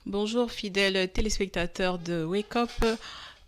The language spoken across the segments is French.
Bonjour fidèles téléspectateurs de Wake Up.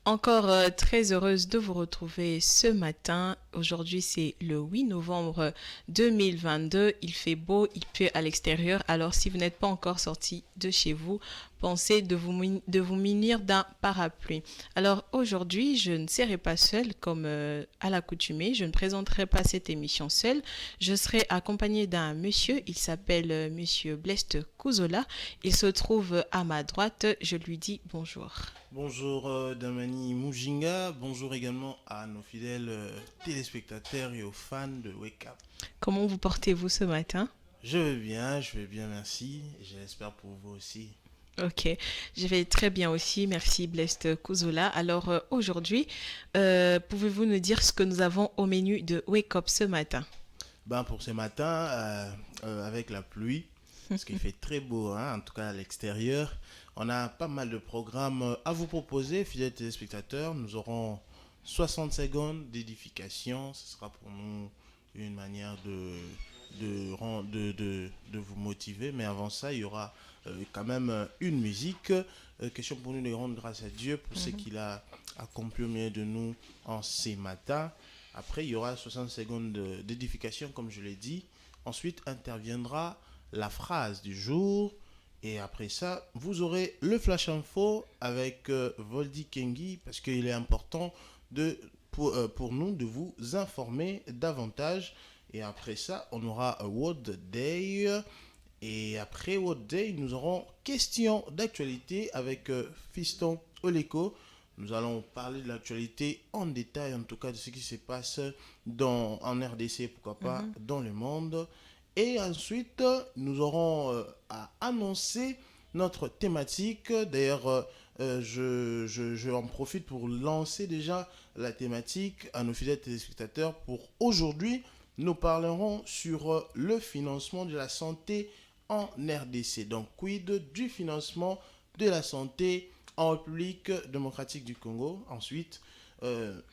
Encore très heureuse de vous retrouver ce matin. Aujourd'hui, c'est le 8 novembre 2022. Il fait beau, il pleut à l'extérieur. Alors, si vous n'êtes pas encore sorti de chez vous, pensez de vous munir d'un parapluie. Alors, aujourd'hui, je ne serai pas seule comme à l'accoutumée. Je ne présenterai pas cette émission seule. Je serai accompagnée d'un monsieur. Il s'appelle monsieur Blest Kouzola. Il se trouve à ma droite. Je lui dis bonjour. Bonjour Damani Mujinga, bonjour également à nos fidèles téléspectateurs et aux fans de Wake Up. Comment vous portez-vous ce matin? Je vais bien, merci, et j'espère pour vous aussi. Ok, je vais très bien aussi. Merci Blest Kouzola. Alors aujourd'hui, pouvez-vous nous dire ce que nous avons au menu de Wake Up ce matin? Ben pour ce matin, avec la pluie, parce qu'il fait très beau, hein, en tout cas à l'extérieur, on a pas mal de programmes à vous proposer, fidèles téléspectateurs. Nous aurons 60 secondes d'édification, ce sera pour nous une manière de vous motiver. Mais avant ça, il y aura quand même une musique. Question pour nous de rendre grâce à Dieu pour ce qu'il a accompli au milieu de nous en ces matins. Après, il y aura 60 secondes d'édification, comme je l'ai dit. Ensuite, interviendra la phrase du jour. Et après ça, vous aurez le flash info avec Voldy Kengi, parce qu'il est important pour nous de vous informer davantage. Et après ça, on aura World Day. Et après World Day, nous aurons questions d'actualité avec Fiston Oleko. Nous allons parler de l'actualité en détail, en tout cas de ce qui se passe en RDC, pourquoi pas dans le monde. Et ensuite, nous aurons à annoncer notre thématique. D'ailleurs, je en profite pour lancer déjà la thématique à nos fidèles téléspectateurs. Pour aujourd'hui, nous parlerons sur le financement de la santé en RDC. Donc, quid du financement de la santé en République démocratique du Congo. Ensuite,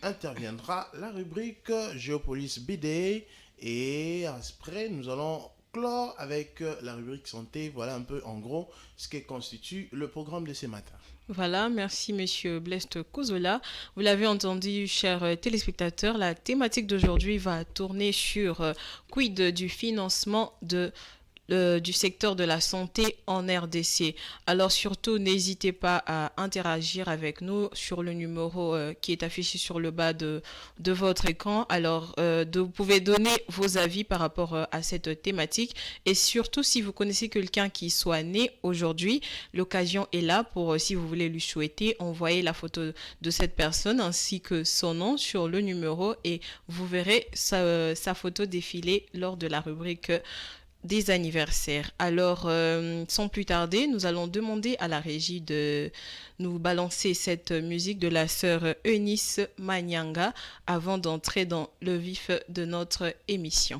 interviendra la rubrique Géopolice BD. Et après, nous allons clore avec la rubrique santé. Voilà un peu en gros ce qui constitue le programme de ce matin. Voilà, merci Monsieur Blest Kouzola. Vous l'avez entendu, chers téléspectateurs, la thématique d'aujourd'hui va tourner sur quid du financement du secteur de la santé en RDC. Alors surtout, n'hésitez pas à interagir avec nous sur le numéro qui est affiché sur le bas de votre écran. Alors, vous pouvez donner vos avis par rapport à cette thématique. Et surtout, si vous connaissez quelqu'un qui soit né aujourd'hui, l'occasion est là pour, si vous voulez lui souhaiter, envoyer la photo de cette personne ainsi que son nom sur le numéro et vous verrez sa photo défiler lors de la rubrique des anniversaires. Alors, sans plus tarder, nous allons demander à la régie de nous balancer cette musique de la sœur Eunice Manyanga avant d'entrer dans le vif de notre émission.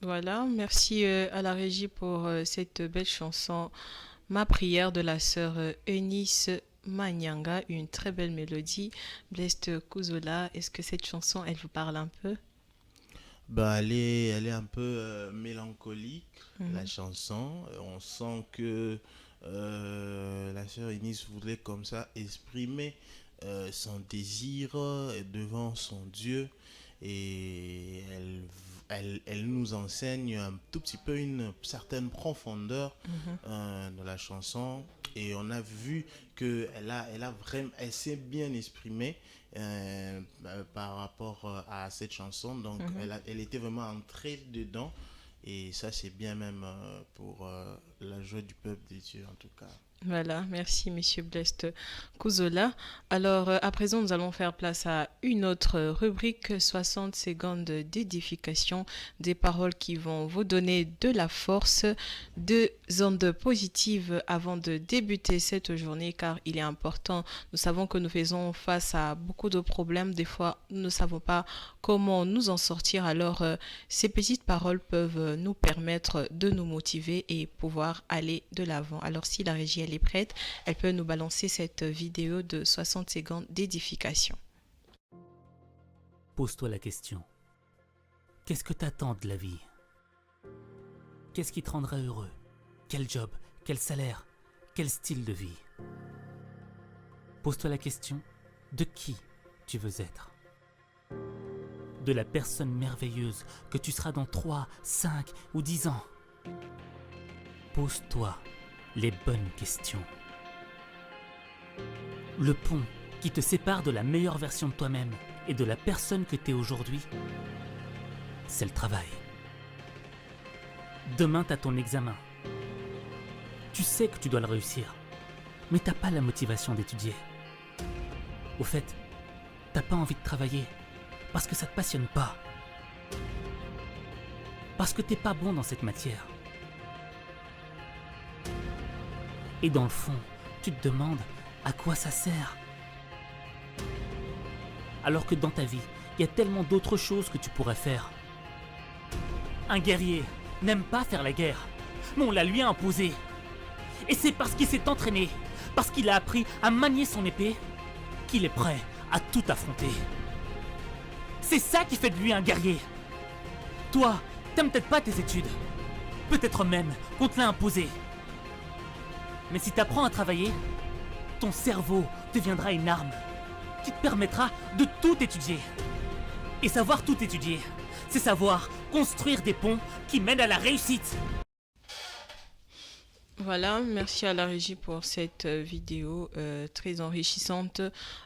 Voilà, merci à la régie pour cette belle chanson Ma prière de la sœur Eunice Manyanga, une très belle mélodie. Blest Kouzola, est-ce que cette chanson, elle vous parle un peu? Bah, elle est un peu mélancolique, la chanson. On sent que la sœur Eunice voulait comme ça exprimer son désir devant son Dieu. Et elle nous enseigne un tout petit peu une certaine profondeur de la chanson. Et on a vu elle s'est bien exprimée par rapport à cette chanson. Donc, elle était vraiment entrée dedans. Et ça, c'est bien même pour la joie du peuple de Dieu, en tout cas. Voilà, merci Monsieur Blest Kouzola. Alors, à présent, nous allons faire place à une autre rubrique, 60 secondes d'édification, des paroles qui vont vous donner de la force, deux ondes positives avant de débuter cette journée, car il est important. Nous savons que nous faisons face à beaucoup de problèmes. Des fois, nous ne savons pas comment nous en sortir. Alors, ces petites paroles peuvent nous permettre de nous motiver et pouvoir aller de l'avant. Alors, si la régie est prête, elle peut nous balancer cette vidéo de 60 secondes d'édification. Pose-toi la question. Qu'est-ce que t'attends de la vie? Qu'est-ce qui te rendra heureux? Quel job? Quel salaire? Quel style de vie? Pose-toi la question de qui tu veux être. De la personne merveilleuse que tu seras dans 3, 5 ou 10 ans. Pose-toi les bonnes questions. Le pont qui te sépare de la meilleure version de toi-même et de la personne que tu es aujourd'hui, c'est le travail. Demain, tu as ton examen. Tu sais que tu dois le réussir, mais t'as pas la motivation d'étudier. Au fait, t'as pas envie de travailler parce que ça te passionne pas. Parce que t'es pas bon dans cette matière. Et dans le fond, tu te demandes à quoi ça sert. Alors que dans ta vie, il y a tellement d'autres choses que tu pourrais faire. Un guerrier n'aime pas faire la guerre, mais on la lui a imposée. Et c'est parce qu'il s'est entraîné, parce qu'il a appris à manier son épée, qu'il est prêt à tout affronter. C'est ça qui fait de lui un guerrier. Toi, t'aimes peut-être pas tes études. Peut-être même qu'on te l'a imposé. Mais si tu apprends à travailler, ton cerveau deviendra une arme qui te permettra de tout étudier. Et savoir tout étudier, c'est savoir construire des ponts qui mènent à la réussite. Voilà, merci à la régie pour cette vidéo très enrichissante.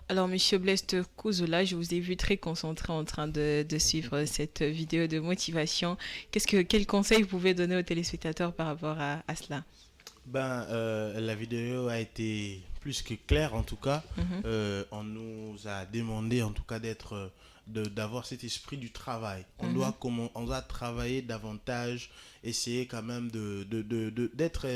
Alors, Monsieur Blest Kouzola, je vous ai vu très concentré en train de suivre cette vidéo de motivation. Quel conseil vous pouvez donner aux téléspectateurs par rapport à cela? La vidéo a été plus que claire en tout cas. On nous a demandé en tout cas d'avoir cet esprit du travail. On doit travailler davantage, essayer quand même d'être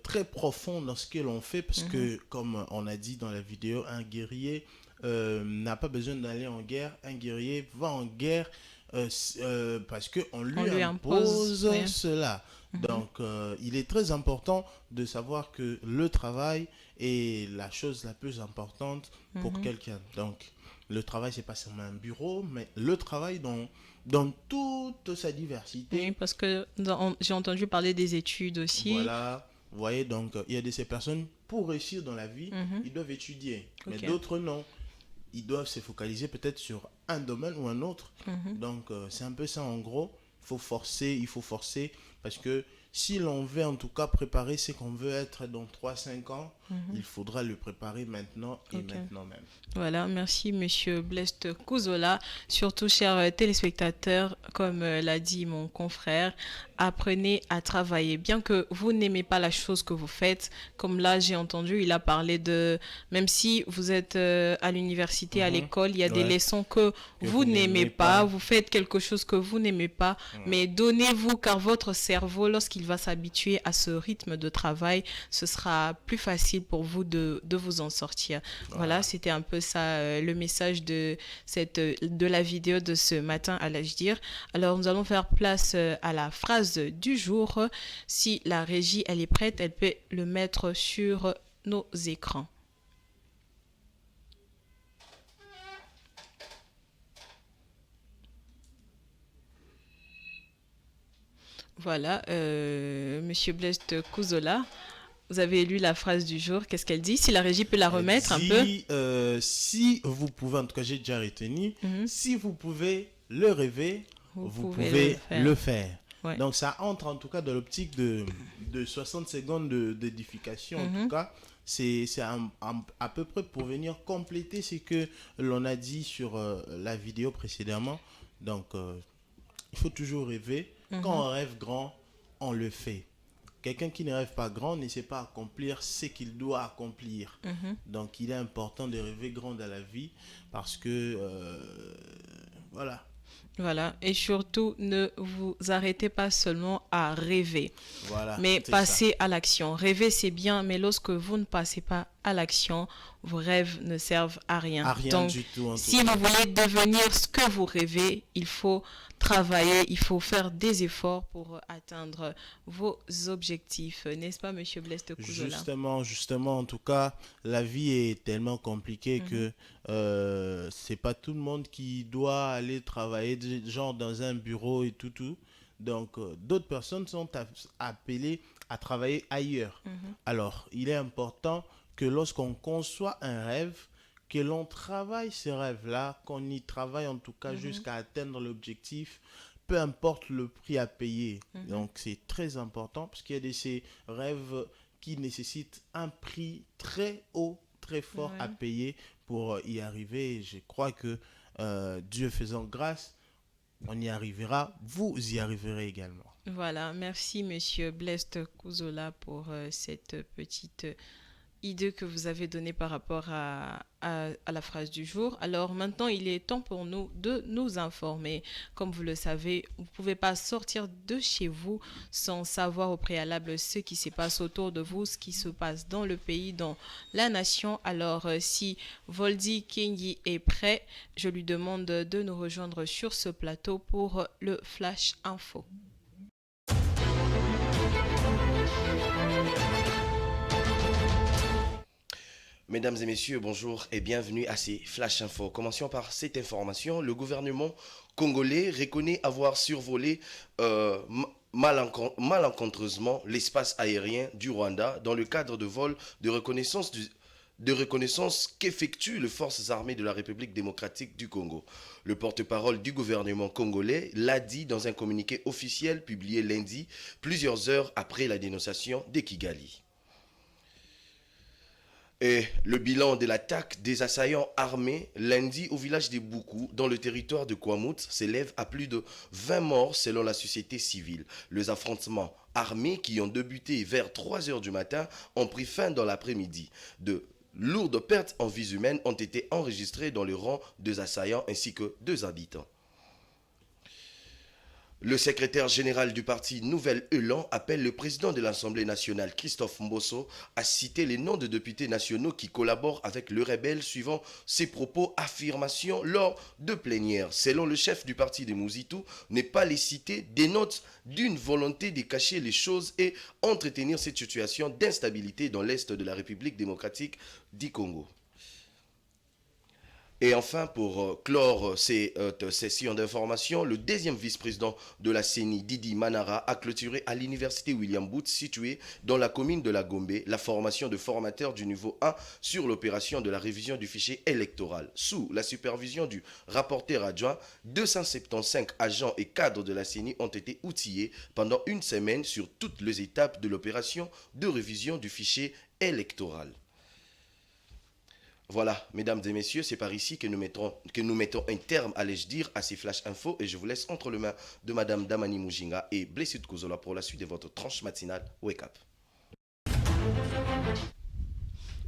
très profond dans ce que l'on fait parce que comme on a dit dans la vidéo, un guerrier n'a pas besoin d'aller en guerre. Un guerrier va en guerre parce qu'on lui impose cela. Donc, il est très important de savoir que le travail est la chose la plus importante pour quelqu'un. Donc, le travail, c'est pas seulement un bureau, mais le travail dans toute sa diversité. Oui, parce que j'ai entendu parler des études aussi. Voilà, vous voyez, donc, il y a de ces personnes, pour réussir dans la vie, ils doivent étudier, mais d'autres non. Ils doivent se focaliser peut-être sur un domaine ou un autre. Donc, c'est un peu ça en gros. Il faut forcer parce que si l'on veut en tout cas préparer ce qu'on veut être dans 3-5 ans, il faudra le préparer maintenant et maintenant même. Voilà, merci Monsieur Blest Kouzola. Surtout, chers téléspectateurs, comme l'a dit mon confrère, apprenez à travailler. Bien que vous n'aimez pas la chose que vous faites, comme là j'ai entendu, il a parlé de, même si vous êtes à l'université, à l'école, il y a des leçons que vous n'aimez pas, vous faites quelque chose que vous n'aimez pas, mais donnez-vous car votre cerveau, lorsqu'il va s'habituer à ce rythme de travail, ce sera plus facile pour vous de vous en sortir. Voilà, c'était un peu ça le message de la vidéo de ce matin à l'Ajdir. Alors nous allons faire place à la phrase du jour. Si la régie elle est prête, elle peut le mettre sur nos écrans. Voilà, Monsieur Blest Kouzola, vous avez lu la phrase du jour. Qu'est-ce qu'elle dit? Si la régie peut la remettre un peu. Si vous pouvez, en tout cas j'ai déjà retenu, si vous pouvez le rêver, vous pouvez le faire. Ouais. Donc ça entre en tout cas dans l'optique de 60 secondes d'édification. En tout cas, c'est à peu près pour venir compléter ce que l'on a dit sur la vidéo précédemment. Donc, il faut toujours rêver. Quand on rêve grand, on le fait. Quelqu'un qui ne rêve pas grand ne sait pas accomplir ce qu'il doit accomplir. Donc, il est important de rêver grand dans la vie parce que, voilà. Voilà, et surtout, ne vous arrêtez pas seulement à rêver, Voilà, mais c'est passez à l'action. Rêver, c'est bien, mais lorsque vous ne passez pas à l'action, vos rêves ne servent à rien. ça. À rien Donc, du tout, en si tout cas. vous voulez devenir ce que vous rêvez, il faut travailler, il faut faire des efforts pour atteindre vos objectifs. N'est-ce pas, Monsieur Blaise de Kouzola? Justement, en tout cas, la vie est tellement compliquée que c'est pas tout le monde qui doit aller travailler genre dans un bureau et tout. Donc, d'autres personnes sont appelées à travailler ailleurs. Alors, il est important que lorsqu'on conçoit un rêve, que l'on travaille ce rêve-là, qu'on y travaille en tout cas jusqu'à atteindre l'objectif, peu importe le prix à payer. Donc c'est très important parce qu'il y a de ces rêves qui nécessitent un prix très haut, très fort à payer pour y arriver. Et je crois que Dieu faisant grâce, on y arrivera. Vous y arriverez également. Voilà, merci Monsieur Blaise de Kouzola pour cette petite idée que vous avez donnée par rapport à la phrase du jour. Alors maintenant, il est temps pour nous de nous informer. Comme vous le savez, vous ne pouvez pas sortir de chez vous sans savoir au préalable ce qui se passe autour de vous, ce qui se passe dans le pays, dans la nation. Alors si Voldy Kengi est prêt, je lui demande de nous rejoindre sur ce plateau pour le Flash Info. Mesdames et messieurs, bonjour et bienvenue à ces Flash Info. Commencions par cette information. Le gouvernement congolais reconnaît avoir survolé malencontreusement l'espace aérien du Rwanda dans le cadre de vols de reconnaissance qu'effectuent les forces armées de la République démocratique du Congo. Le porte-parole du gouvernement congolais l'a dit dans un communiqué officiel publié lundi, plusieurs heures après la dénonciation de Kigali. Et le bilan de l'attaque des assaillants armés lundi au village de Boukou, dans le territoire de Kouamout, s'élève à plus de 20 morts selon la société civile. Les affrontements armés qui ont débuté vers 3 heures du matin ont pris fin dans l'après-midi. De lourdes pertes en vies humaines ont été enregistrées dans le rang des assaillants ainsi que 2 habitants. Le secrétaire général du parti Nouvel Élan appelle le président de l'Assemblée nationale, Christophe Mbosso, à citer les noms de députés nationaux qui collaborent avec le rebelle suivant ses propos affirmations lors de plénières. Selon le chef du parti de Mouzitou, ne pas les citer dénote d'une volonté de cacher les choses et entretenir cette situation d'instabilité dans l'est de la République démocratique du Congo. Et enfin, pour clore cette session d'information, le deuxième vice-président de la CENI, Didi Manara, a clôturé à l'université William Booth, située dans la commune de la Gombe, la formation de formateurs du niveau 1 sur l'opération de la révision du fichier électoral. Sous la supervision du rapporteur adjoint, 275 agents et cadres de la CENI ont été outillés pendant une semaine sur toutes les étapes de l'opération de révision du fichier électoral. Voilà, mesdames et messieurs, c'est par ici que nous mettons un terme, allais-je dire, à ces flash infos et je vous laisse entre les mains de madame Damani Mujinga et Blaise de Kouzola pour la suite de votre tranche matinale Wake Up.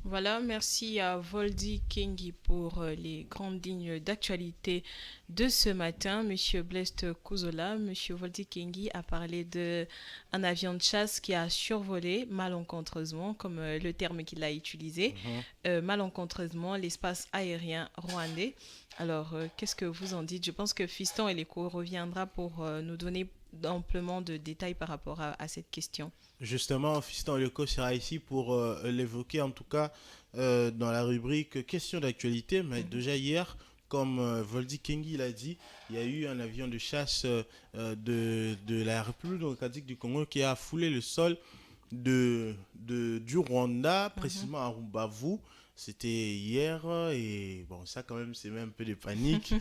Voilà, merci à Voldy Kengi pour les grandes lignes d'actualité de ce matin. Monsieur Blaise de Kouzola, Monsieur Voldy Kengi a parlé d'un avion de chasse qui a survolé malencontreusement, comme le terme qu'il a utilisé, malencontreusement l'espace aérien rwandais. Alors, qu'est-ce que vous en dites? Je pense que Fiston Eleko reviendra pour nous donner amplement de détails par rapport à cette question. Justement, Fiston Eleko sera ici pour l'évoquer, en tout cas dans la rubrique questions d'actualité. Mais déjà hier, comme Voldy Kengi l'a dit, il y a eu un avion de chasse de la République démocratique du Congo qui a foulé le sol du Rwanda, précisément à Rubavu. C'était hier et bon, ça quand même c'est même un peu de panique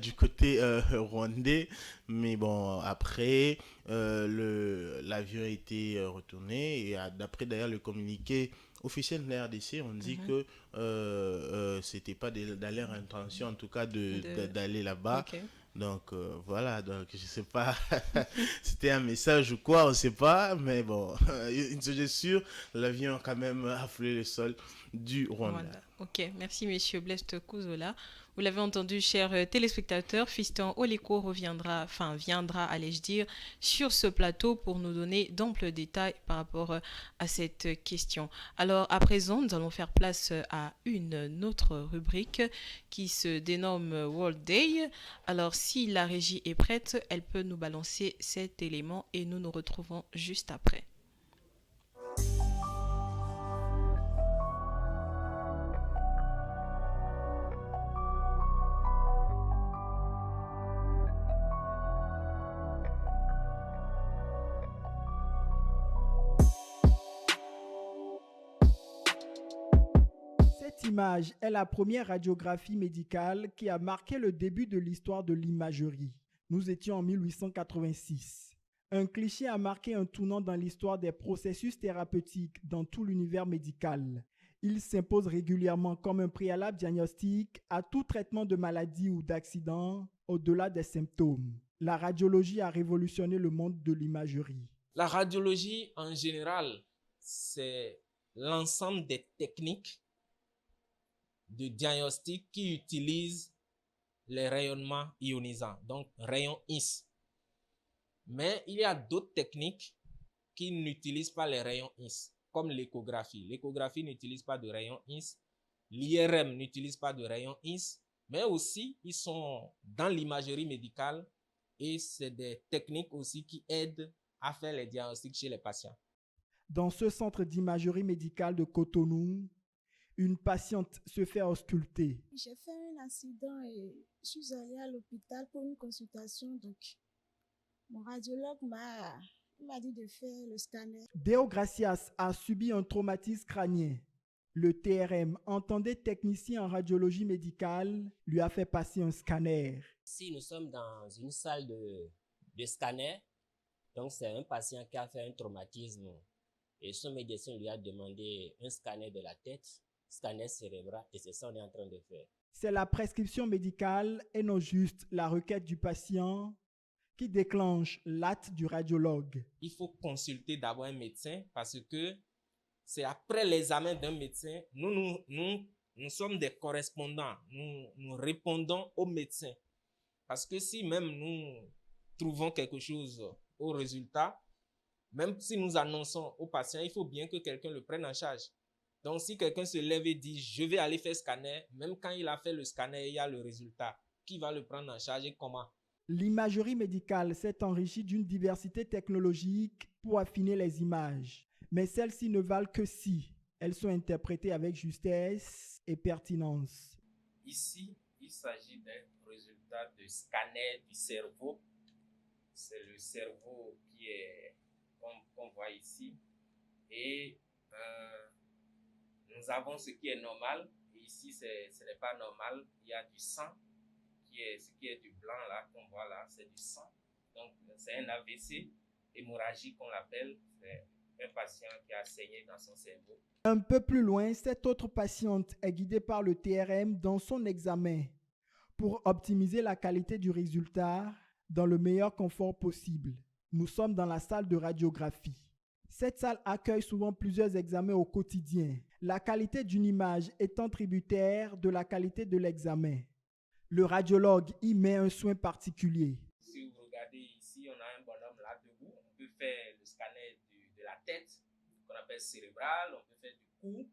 du côté rwandais. Mais bon, après, l'avion a été retourné et d'après d'ailleurs le communiqué officiel de la RDC, on dit que c'était pas dans leur intention en tout cas d'aller là-bas. Okay. Donc voilà, donc je sais pas, c'était un message ou quoi, on sait pas, mais bon, une chose est sûre, l'avion a quand même afflé le sol du Rwanda. Rwanda. Ok, merci Monsieur Blest Kuzola. Vous l'avez entendu, chers téléspectateurs, Fiston Oliko viendra, allais-je dire, sur ce plateau pour nous donner d'amples détails par rapport à cette question. Alors, à présent, nous allons faire place à une autre rubrique qui se dénomme World Day. Alors, si la régie est prête, elle peut nous balancer cet élément et nous nous retrouvons juste après. Cette image est la première radiographie médicale qui a marqué le début de l'histoire de l'imagerie. Nous étions en 1886. Un cliché a marqué un tournant dans l'histoire des processus thérapeutiques dans tout l'univers médical. Il s'impose régulièrement comme un préalable diagnostic à tout traitement de maladie ou d'accident au-delà des symptômes. La radiologie a révolutionné le monde de l'imagerie. La radiologie, en général, c'est l'ensemble des techniques de diagnostic qui utilisent les rayonnements ionisants, donc rayons X. Mais il y a d'autres techniques qui n'utilisent pas les rayons X, comme l'échographie. L'échographie n'utilise pas de rayons X, l'IRM n'utilise pas de rayons X, mais aussi ils sont dans l'imagerie médicale et c'est des techniques aussi qui aident à faire les diagnostics chez les patients. Dans ce centre d'imagerie médicale de Cotonou, une patiente se fait ausculter. J'ai fait un accident et je suis allée à l'hôpital pour une consultation. Donc, mon radiologue m'a dit de faire le scanner. Deo Gracias a subi un traumatisme crânien. Le TRM, entendez technicien en radiologie médicale, lui a fait passer un scanner. Ici, nous sommes dans une salle de scanner. Donc, c'est un patient qui a fait un traumatisme et son médecin lui a demandé un scanner de la tête, scanner cérébral, et c'est ça qu'on est en train de faire. C'est la prescription médicale et non juste la requête du patient qui déclenche l'acte du radiologue. Il faut consulter d'abord un médecin parce que c'est après l'examen d'un médecin, nous sommes des correspondants, nous répondons au médecin. Parce que si même nous trouvons quelque chose au résultat, même si nous annonçons au patient, il faut bien que quelqu'un le prenne en charge. Donc, si quelqu'un se lève et dit « je vais aller faire scanner », même quand il a fait le scanner, il y a le résultat. Qui va le prendre en charge et comment? L'imagerie médicale s'est enrichie d'une diversité technologique pour affiner les images. Mais celles-ci ne valent que si elles sont interprétées avec justesse et pertinence. Ici, il s'agit d'un résultat de scanner du cerveau. C'est le cerveau qui est, qu'on voit ici. Et nous avons ce qui est normal. Et ici, ce n'est pas normal. Il y a du sang, ce qui est du blanc là, qu'on voit là, c'est du sang. Donc, c'est un AVC hémorragique qu'on l'appelle. C'est un patient qui a saigné dans son cerveau. Un peu plus loin, cette autre patiente est guidée par le TRM dans son examen pour optimiser la qualité du résultat dans le meilleur confort possible. Nous sommes dans la salle de radiographie. Cette salle accueille souvent plusieurs examens au quotidien, la qualité d'une image étant tributaire de la qualité de l'examen. Le radiologue y met un soin particulier. Si vous regardez ici, on a un bonhomme là debout. On peut faire le scanner de la tête, qu'on appelle cérébral. On peut faire du cou,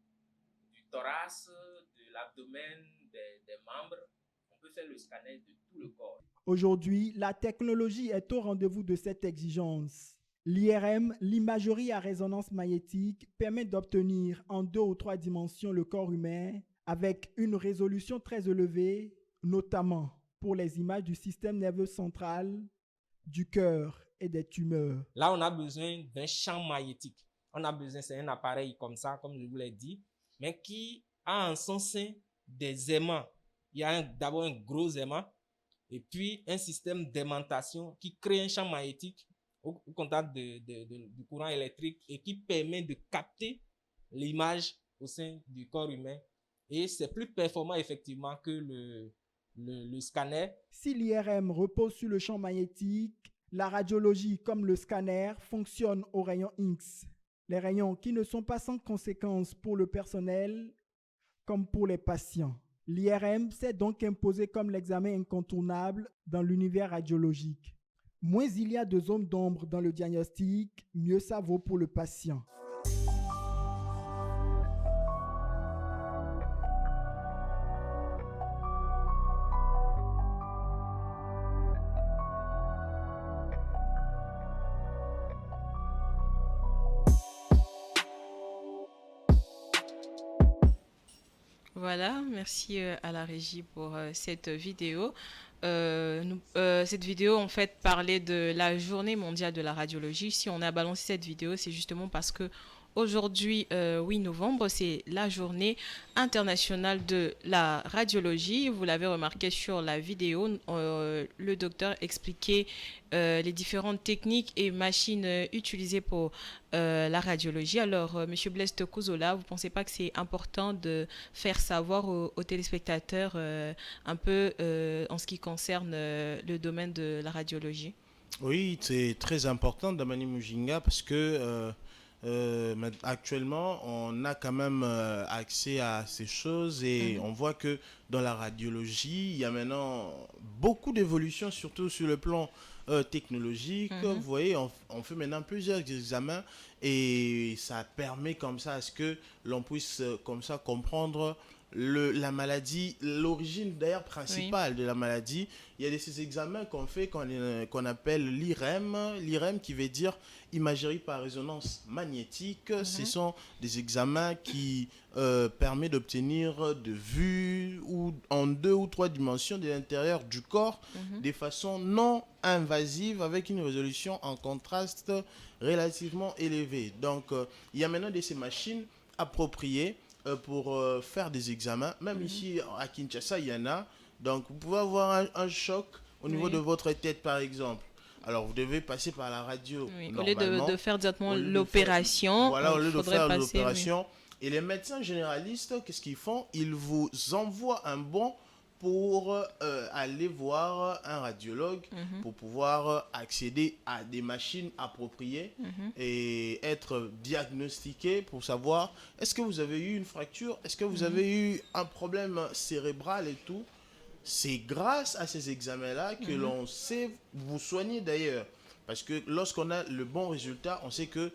du thorax, de l'abdomen, des membres. On peut faire le scanner de tout le corps. Aujourd'hui, la technologie est au rendez-vous de cette exigence. L'IRM, l'imagerie à résonance magnétique, permet d'obtenir en 2 ou 3 dimensions le corps humain avec une résolution très élevée, notamment pour les images du système nerveux central, du cœur et des tumeurs. Là, on a besoin d'un champ magnétique. On a besoin, c'est un appareil comme ça, comme je vous l'ai dit, mais qui a en son sein des aimants. Il y a d'abord un gros aimant et puis un système d'aimantation qui crée un champ magnétique au contact du courant électrique et qui permet de capter l'image au sein du corps humain. Et c'est plus performant effectivement que le scanner. Si l'IRM repose sur le champ magnétique, la radiologie, comme le scanner, fonctionne aux rayons X. Les rayons qui ne sont pas sans conséquences pour le personnel comme pour les patients. L'IRM s'est donc imposé comme l'examen incontournable dans l'univers radiologique. Moins il y a de zones d'ombre dans le diagnostic, mieux ça vaut pour le patient. Voilà, merci à la régie pour cette vidéo. Cette vidéo, en fait, parlait de la journée mondiale de la radiologie. Si on a balancé cette vidéo, c'est justement parce que aujourd'hui, 8 novembre, c'est la journée internationale de la radiologie. Vous l'avez remarqué sur la vidéo, le docteur expliquait les différentes techniques et machines utilisées pour la radiologie. Alors, Monsieur Blaise Kouzola, vous ne pensez pas que c'est important de faire savoir aux téléspectateurs un peu en ce qui concerne le domaine de la radiologie? Oui, c'est très important, Damani Mujinga, parce que actuellement, on a quand même accès à ces choses et on voit que dans la radiologie, il y a maintenant beaucoup d'évolutions, surtout sur le plan technologique. Vous voyez, on fait maintenant plusieurs examens et ça permet comme ça à ce que l'on puisse comme ça comprendre la maladie, l'origine d'ailleurs principale de la maladie. Il y a ces examens qu'on fait qu'on appelle l'IRM qui veut dire imagerie par résonance magnétique. Ce sont des examens qui permettent d'obtenir de vues ou en 2 ou 3 dimensions de l'intérieur du corps de façon non invasive avec une résolution en contraste relativement élevée. Donc, il y a maintenant ces machines appropriées pour faire des examens. Même ici à Kinshasa, il y en a. Donc, vous pouvez avoir un choc au niveau de votre tête, par exemple. Alors, vous devez passer par la radio. Au lieu de faire directement l'opération, voilà, au lieu de faire l'opération. Et les médecins généralistes, qu'est-ce qu'ils font? Ils vous envoient un bon pour aller voir un radiologue pour pouvoir accéder à des machines appropriées et être diagnostiqué pour savoir est-ce que vous avez eu une fracture, est-ce que vous avez eu un problème cérébral et tout. C'est grâce à ces examens-là que l'on sait vous soigner d'ailleurs. Parce que lorsqu'on a le bon résultat, on sait que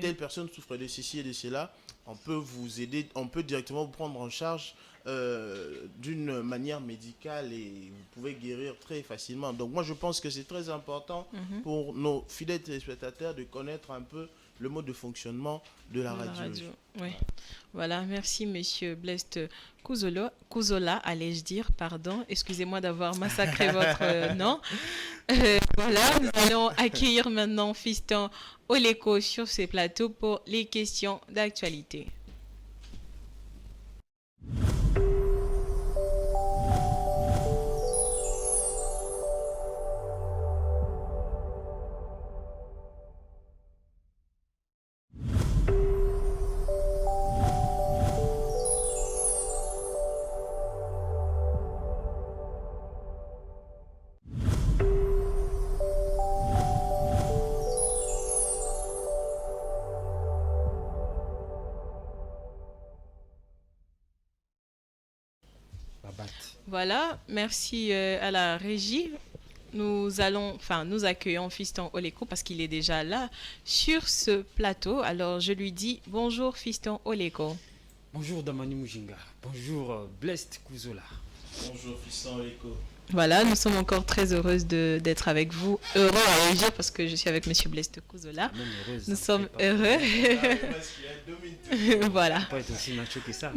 telle personne souffre de ceci et de cela. On peut vous aider, on peut directement vous prendre en charge d'une manière médicale et vous pouvez guérir très facilement. Donc moi je pense que c'est très important pour nos fidèles téléspectateurs de connaître un peu le mode de fonctionnement de la radiologie. Oui. Voilà, merci Monsieur Blaise Kouzola, allais-je dire, pardon, excusez-moi d'avoir massacré votre nom. Voilà, nous allons accueillir maintenant Fiston Oleko sur ces plateaux pour les questions d'actualité. Voilà, merci à la régie. Nous accueillons Fiston Oleko parce qu'il est déjà là sur ce plateau. Alors je lui dis bonjour Fiston Oleko. Bonjour Damani Mujinga. Bonjour Blaise Kouzola. Bonjour Fiston Oleko. Voilà, nous sommes encore très heureuses d'être avec vous. Heureux à réagir parce que je suis avec Monsieur Blaise Kouzola. Nous sommes heureux. Voilà. Pas être aussi macho que ça.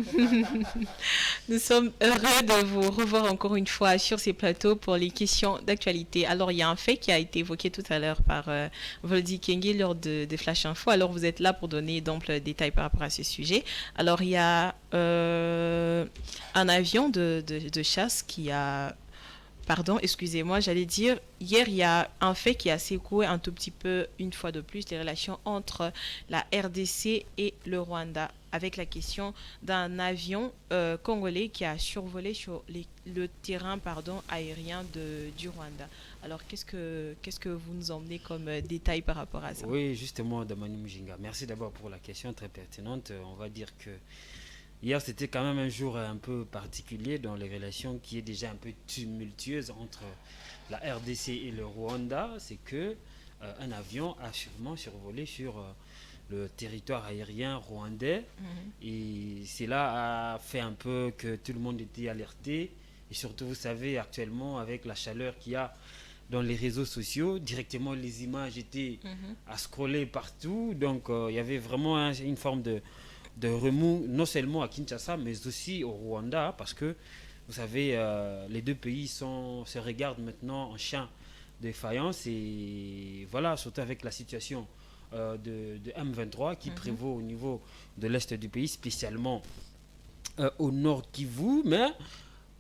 Nous sommes heureux de vous revoir encore une fois sur ces plateaux pour les questions d'actualité. Alors, il y a un fait qui a été évoqué tout à l'heure par Voldy Kenge lors de Flash Info. Alors, vous êtes là pour donner d'amples détails par rapport à ce sujet. Alors, il y a un avion de chasse qui a Pardon, excusez-moi, j'allais dire, hier, il y a un fait qui a secoué un tout petit peu, une fois de plus, les relations entre la RDC et le Rwanda, avec la question d'un avion congolais qui a survolé sur le terrain aérien du Rwanda. Alors, qu'est-ce que vous nous emmenez comme détail par rapport à ça? Oui, justement, Damani Mujinga. Merci d'abord pour la question très pertinente. On va dire que hier, c'était quand même un jour un peu particulier dans les relations qui est déjà un peu tumultueuse entre la RDC et le Rwanda. C'est que un avion a sûrement survolé sur le territoire aérien rwandais. Et cela a fait un peu que tout le monde était alerté. Et surtout, vous savez, actuellement, avec la chaleur qu'il y a dans les réseaux sociaux, directement les images étaient à scroller partout. Donc, il y avait vraiment une forme de remous, non seulement à Kinshasa, mais aussi au Rwanda, parce que, vous savez, les deux pays se regardent maintenant en chien de faïence. Et voilà, surtout avec la situation de M23 qui prévaut au niveau de l'est du pays, spécialement au nord Kivu. Mais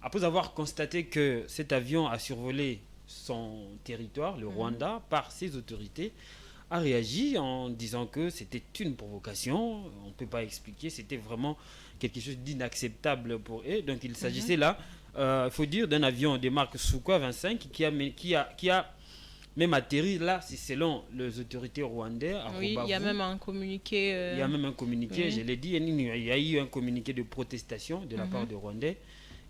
après avoir constaté que cet avion a survolé son territoire, le Rwanda, par ses autorités, a réagi en disant que c'était une provocation, on ne peut pas expliquer, c'était vraiment quelque chose d'inacceptable pour eux. Donc il s'agissait là, il faut dire, d'un avion de marque Sukhoi 25 qui a même atterri là, c'est selon les autorités rwandaises. Oui, il y a même un communiqué. Il y a même un communiqué, je l'ai dit, il y a eu un communiqué de protestation de la part des Rwandais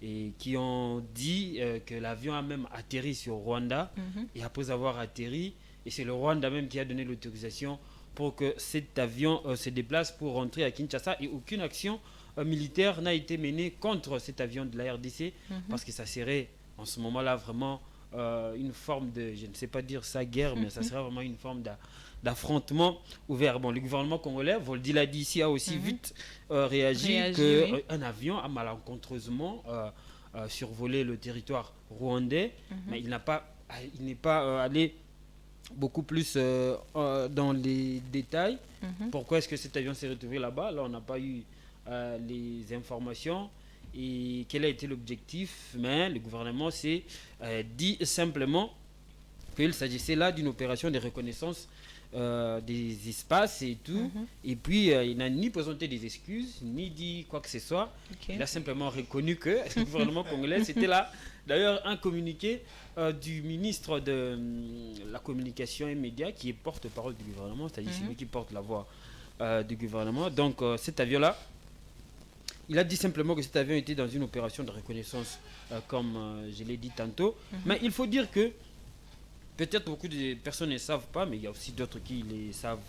et qui ont dit que l'avion a même atterri sur Rwanda. Et après avoir atterri, et c'est le Rwanda même qui a donné l'autorisation pour que cet avion se déplace pour rentrer à Kinshasa, et aucune action militaire n'a été menée contre cet avion de la RDC parce que ça serait en ce moment-là vraiment une forme de, je ne sais pas dire ça guerre, mais ça serait vraiment une forme d'affrontement ouvert. Bon, le gouvernement congolais, Voldi l'a dit ici, a aussi vite réagi qu'un avion a malencontreusement survolé le territoire rwandais, mais il n'est pas allé beaucoup plus dans les détails. Pourquoi est-ce que cet avion s'est retrouvé là-bas? Là, on n'a pas eu les informations et quel a été l'objectif, mais le gouvernement s'est dit simplement qu'il s'agissait là d'une opération de reconnaissance des espaces et tout. Et puis, il n'a ni présenté des excuses, ni dit quoi que ce soit. Il a simplement reconnu que le gouvernement congolais, c'était là. D'ailleurs, un communiqué du ministre de la communication et médias, qui est porte-parole du gouvernement, c'est-à-dire celui qui porte la voix du gouvernement. Donc, cet avion-là, il a dit simplement que cet avion était dans une opération de reconnaissance, comme je l'ai dit tantôt. Mais il faut dire que peut-être beaucoup de personnes ne savent pas, mais il y a aussi d'autres qui les savent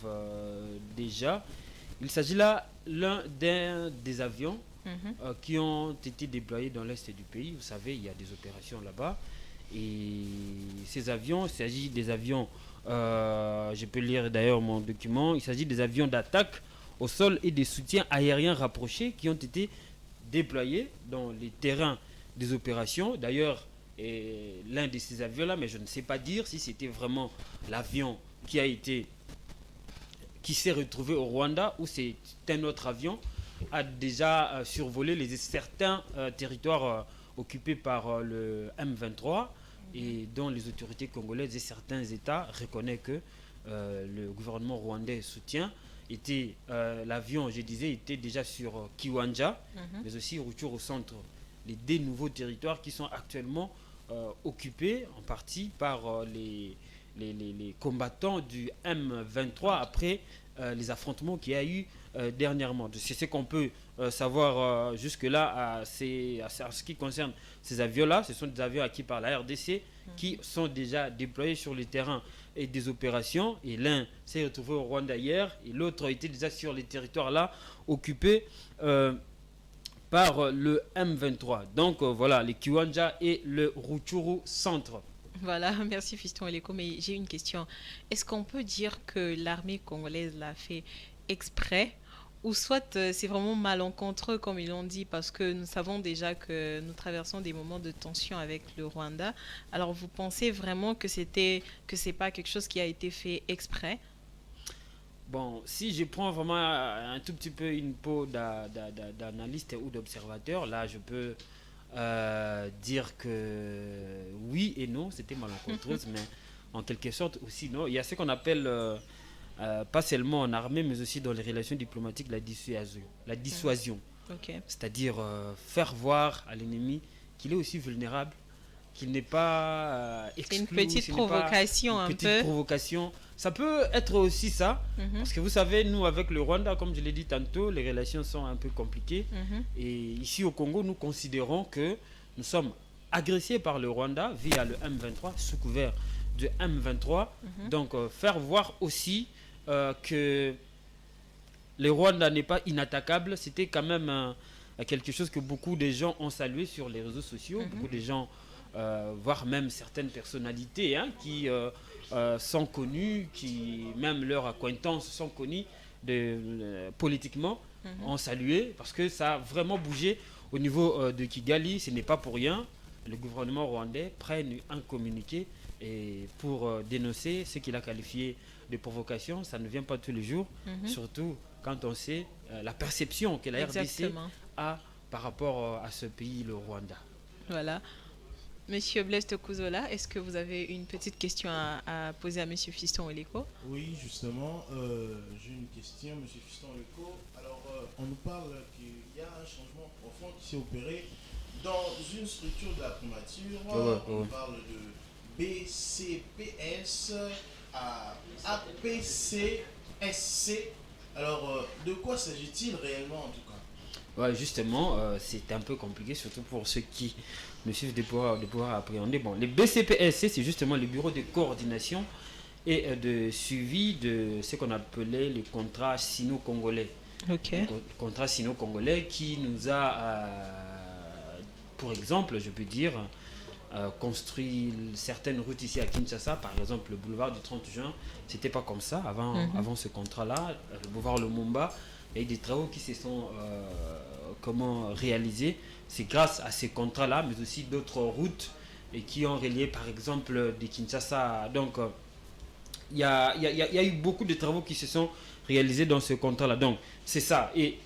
déjà. Il s'agit là d'un des avions qui ont été déployés dans l'est du pays. Vous savez, il y a des opérations là-bas. Et ces avions, il s'agit des avions, je peux lire d'ailleurs mon document, il s'agit des avions d'attaque au sol et des soutiens aériens rapprochés qui ont été déployés dans les terrains des opérations. D'ailleurs, l'un de ces avions-là, mais je ne sais pas dire si c'était vraiment l'avion qui s'est retrouvé au Rwanda ou c'est un autre avion, a déjà survolé certains territoires occupés par le M23 et dont les autorités congolaises et certains États reconnaissent que le gouvernement rwandais soutient. L'avion, je disais, était déjà sur Kiwanja, mais aussi Rutshuru au centre, les deux nouveaux territoires qui sont actuellement occupés en partie par les combattants du M23 après les affrontements qu'il y a eu dernièrement. C'est ce qu'on peut savoir jusque-là à ce qui concerne ces avions-là. Ce sont des avions acquis par la RDC qui sont déjà déployés sur les terrains et des opérations. Et l'un s'est retrouvé au Rwanda hier et l'autre était déjà sur les territoires-là occupés par le M23. Donc voilà, les Kiwanja et le Rutshuru centre. Voilà, merci Fiston Eleko, mais j'ai une question. Est-ce qu'on peut dire que l'armée congolaise l'a fait exprès ou soit c'est vraiment malencontreux comme ils l'ont dit, parce que nous savons déjà que nous traversons des moments de tension avec le Rwanda. Alors vous pensez vraiment que c'est pas quelque chose qui a été fait exprès? Bon, si je prends vraiment un tout petit peu une peau d'analyste ou d'observateur, là je peux dire que oui et non, c'était malencontreuse, mais en quelque sorte aussi non. Il y a ce qu'on appelle, pas seulement en armée, mais aussi dans les relations diplomatiques, la dissuasion. La dissuasion. C'est-à-dire faire voir à l'ennemi qu'il est aussi vulnérable, qu'il n'est pas exclu. C'est une petite provocation une petite provocation. Ça peut être aussi ça, parce que vous savez, nous avec le Rwanda, comme je l'ai dit tantôt, les relations sont un peu compliquées. Et ici au Congo, nous considérons que nous sommes agressés par le Rwanda via le M23, sous couvert de M23. Donc faire voir aussi que le Rwanda n'est pas inattaquable, c'était quand même quelque chose que beaucoup de gens ont salué sur les réseaux sociaux. Beaucoup de gens, voire même certaines personnalités qui sont connues, qui même leurs acquaintances sont connues politiquement, ont salué, parce que ça a vraiment bougé au niveau de Kigali. Ce n'est pas pour rien. Le gouvernement rwandais prenne un communiqué et pour dénoncer ce qu'il a qualifié de provocation. Ça ne vient pas tous les jours, surtout quand on sait la perception que la RDC a par rapport à ce pays, le Rwanda. Voilà. Monsieur Blaise Kouzola, est-ce que vous avez une petite question à poser à Monsieur Fiston Oleko? Oui, justement, j'ai une question, Monsieur Fiston Oleko. Alors, on nous parle qu'il y a un changement profond qui s'est opéré dans une structure de la primature. On parle de BCPS à APCSC. Alors, de quoi s'agit-il réellement en tout cas? Ouais, justement, c'est un peu compliqué, surtout pour ceux qui ne suivent de pouvoir appréhender. Bon, les BCPSC, c'est justement le bureau de coordination et de suivi de ce qu'on appelait les contrats sino-congolais. Contrats sino-congolais qui nous a, pour exemple, je peux dire, construit certaines routes ici à Kinshasa, par exemple le boulevard du 30 juin. C'était pas comme ça avant ce contrat-là. Le boulevard Lumumba, il y a eu des travaux qui se sont réalisés. C'est grâce à ces contrats-là, mais aussi d'autres routes et qui ont relié par exemple de Kinshasa. Donc il y a eu beaucoup de travaux qui se sont réalisés dans ce contrat-là. Donc c'est ça. Et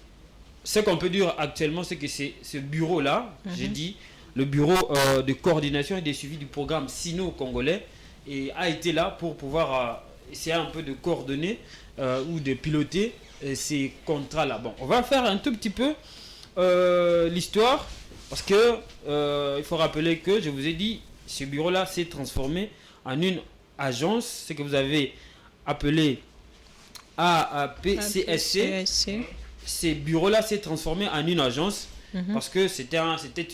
ce qu'on peut dire actuellement, c'est que c'est ce bureau-là, j'ai dit, le bureau de coordination et de suivi du programme sino-congolais, et a été là pour pouvoir essayer un peu de coordonner ou de piloter ces contrats-là. Bon, on va faire un tout petit peu l'histoire, parce que il faut rappeler que je vous ai dit, ce bureau-là s'est transformé en une agence, ce que vous avez appelé APCSC. Ce bureau-là s'est transformé en une agence parce que c'était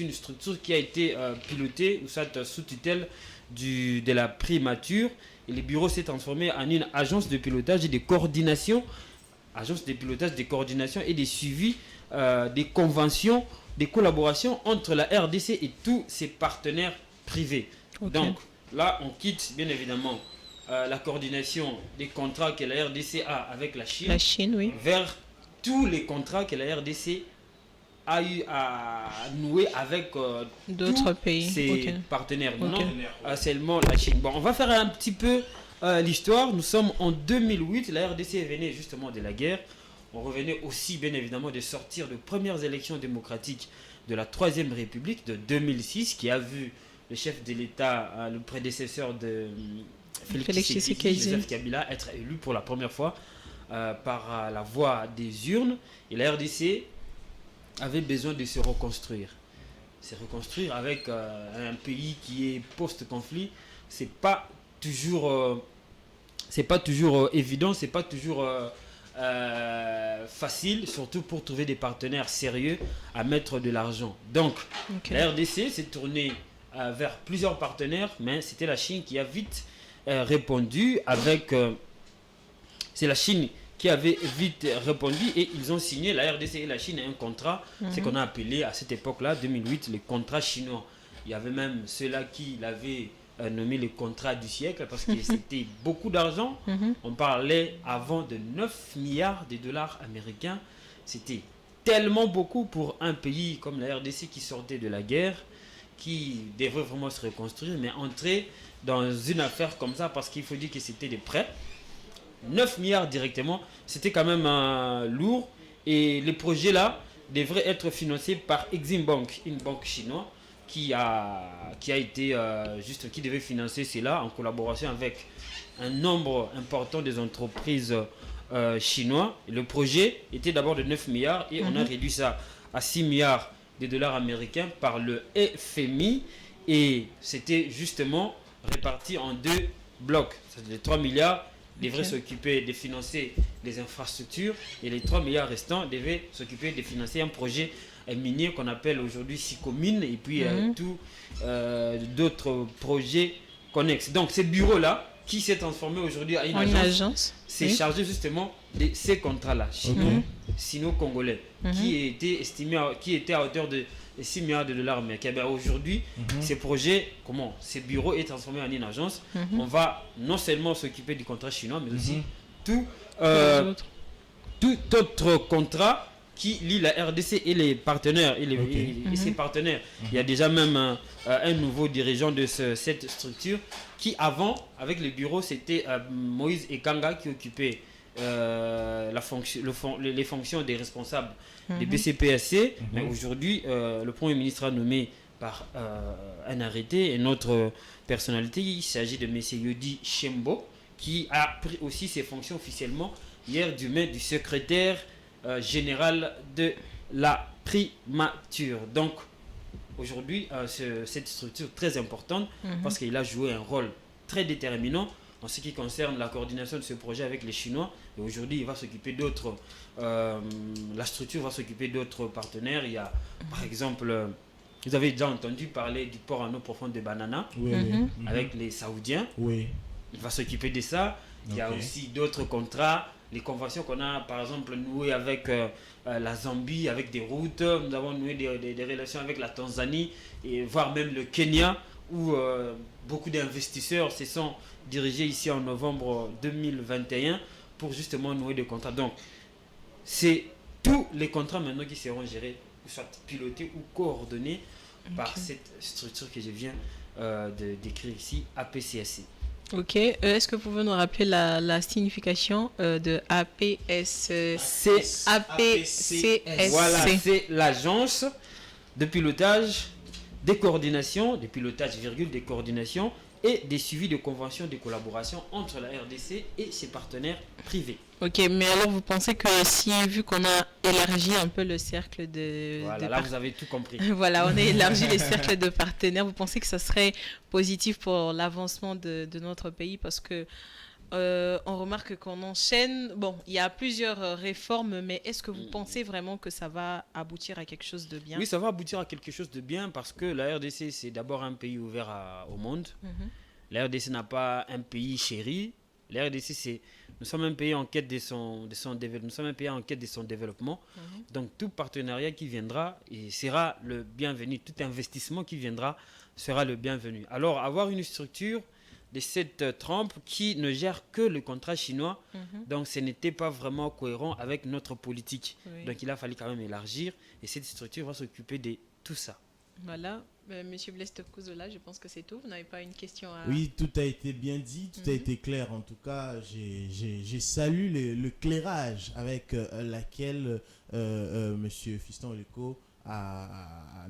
une structure qui a été pilotée ou sous tutelle de la primature, et le bureau s'est transformé en une agence de pilotage et de coordination, et de suivi des conventions, des collaborations entre la RDC et tous ses partenaires privés. Donc là, on quitte bien évidemment la coordination des contrats que la RDC a avec la Chine, vers tous les contrats que la RDC a eu à nouer avec d'autres pays, ses partenaires, non seulement la Chine. Bon, on va faire un petit peu l'histoire. Nous sommes en 2008, la RDC venait justement de la guerre. On revenait aussi bien évidemment de sortir de premières élections démocratiques de la Troisième République de 2006, qui a vu le chef de l'État, le prédécesseur de Félix Tshisekedi, Joseph Kabila, être élu pour la première fois par la voie des urnes. Et la RDC avait besoin de se reconstruire. Se reconstruire avec un pays qui est post-conflit, c'est pas toujours évident, c'est pas toujours facile, surtout pour trouver des partenaires sérieux à mettre de l'argent. Donc, la RDC s'est tournée vers plusieurs partenaires, mais c'était la Chine qui a vite répondu avec... c'est la Chine qui avait vite répondu et ils ont signé, la RDC et la Chine, un contrat, ce qu'on a appelé à cette époque-là, 2008, le contrat chinois. Il y avait même ceux-là qui l'avaient nommé le contrat du siècle parce que c'était beaucoup d'argent. On parlait avant de 9 milliards de dollars américains. C'était tellement beaucoup pour un pays comme la RDC qui sortait de la guerre, qui devrait vraiment se reconstruire, mais entrer dans une affaire comme ça, parce qu'il faut dire que c'était des prêts. 9 milliards directement, c'était quand même lourd. Et les projets là devraient être financés par Exim Bank, une banque chinoise. qui a été qui devait financer cela en collaboration avec un nombre important des entreprises chinoises. Le projet était d'abord de 9 milliards et on a réduit ça à 6 milliards de dollars américains par le FMI, et c'était justement réparti en 2 blocs. Les 3 milliards devraient s'occuper de financer les infrastructures et les 3 milliards restants devaient s'occuper de financer un projet minier qu'on appelle aujourd'hui Sicomine, et puis d'autres projets connexes. Donc ce bureau-là, qui s'est transformé aujourd'hui en une agence, s'est chargé justement de ces contrats-là, sino-congolais, qui était à hauteur de 6 milliards de dollars américains. Aujourd'hui, ce bureau est transformé en une agence. On va non seulement s'occuper du contrat chinois, mais aussi tout autre contrat qui lie la RDC et les partenaires et ses partenaires. Il y a déjà même un nouveau dirigeant de cette structure qui avant, avec le bureau, c'était Moïse Ekanga qui occupait les fonctions des responsables des BCPSC. Mais aujourd'hui, le Premier ministre a nommé par un arrêté une autre personnalité. Il s'agit de M. Yodi Shembo, qui a pris aussi ses fonctions officiellement hier du secrétaire général de la primature. Donc aujourd'hui, cette structure très importante parce qu'il a joué un rôle très déterminant en ce qui concerne la coordination de ce projet avec les Chinois. Et aujourd'hui, il va s'occuper d'autres. La structure va s'occuper d'autres partenaires. Il y a, par exemple, vous avez déjà entendu parler du port en eau profonde de Banana avec les Saoudiens. Il va s'occuper de ça. Il y a aussi d'autres contrats. Les conventions qu'on a, par exemple, nouées avec la Zambie, avec des routes. Nous avons noué des relations avec la Tanzanie, et voire même le Kenya, où beaucoup d'investisseurs se sont dirigés ici en novembre 2021 pour justement nouer des contrats. Donc, c'est tous les contrats maintenant qui seront gérés, soit pilotés ou coordonnés par cette structure que je viens de décrire ici, APCSC. Ok, est-ce que vous pouvez nous rappeler la signification de APCSC? Voilà, c'est l'agence de pilotage des coordinations, des pilotages, des coordinations et des suivis de conventions de collaboration entre la RDC et ses partenaires privés. Ok, mais alors vous pensez que vu qu'on a élargi un peu le cercle de... Voilà, là vous avez tout compris. Voilà, on a élargi les cercles de partenaires. Vous pensez que ça serait positif pour l'avancement de notre pays parce que on remarque qu'on enchaîne... Bon, il y a plusieurs réformes, mais est-ce que vous pensez vraiment que ça va aboutir à quelque chose de bien? Oui, ça va aboutir à quelque chose de bien parce que la RDC, c'est d'abord un pays ouvert au monde. La RDC n'a pas un pays chéri. La RDC, nous sommes un pays en quête de son développement. Nous sommes un pays en quête de son développement. Donc, tout partenariat qui viendra sera le bienvenu. Tout investissement qui viendra sera le bienvenu. Alors, avoir une structure de cette trempe qui ne gère que le contrat chinois, donc ce n'était pas vraiment cohérent avec notre politique. Donc, il a fallu quand même élargir et cette structure va s'occuper de tout ça. Voilà. Monsieur Blaise Kouzola, je pense que c'est tout. Vous n'avez pas une question à... Oui, tout a été bien dit, tout a été clair. En tout cas, j'ai salué le clairage avec laquelle Monsieur Fiston Oleko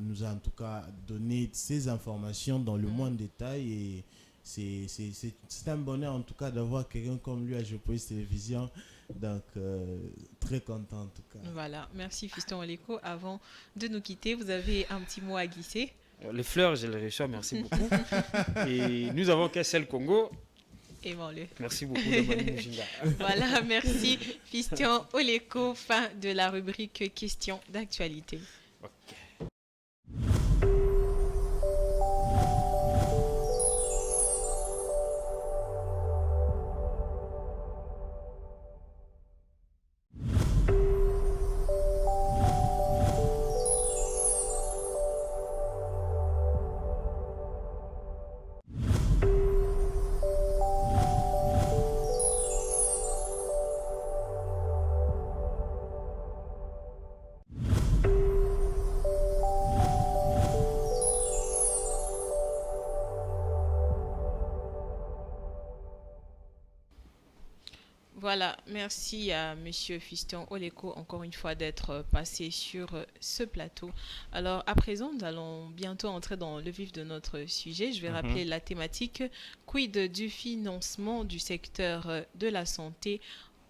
nous a en tout cas donné ces informations dans le moins de détail. Et c'est un bonheur en tout cas d'avoir quelqu'un comme lui à Géopolis Télévision. Donc, très content en tout cas. Voilà, merci Fiston Oleko. Avant de nous quitter, vous avez un petit mot à glisser? Les fleurs, je les reçois, merci beaucoup. Et nous avons qu'un seul Congo. Aimons-le. Merci beaucoup de Manu Mujinga. Voilà, merci Fiston Oleko. Fin de la rubrique questions d'actualité. Okay. Voilà, merci à Monsieur Fiston Oleko encore une fois d'être passé sur ce plateau. Alors à présent, nous allons bientôt entrer dans le vif de notre sujet. Je vais rappeler la thématique quid du financement du secteur de la santé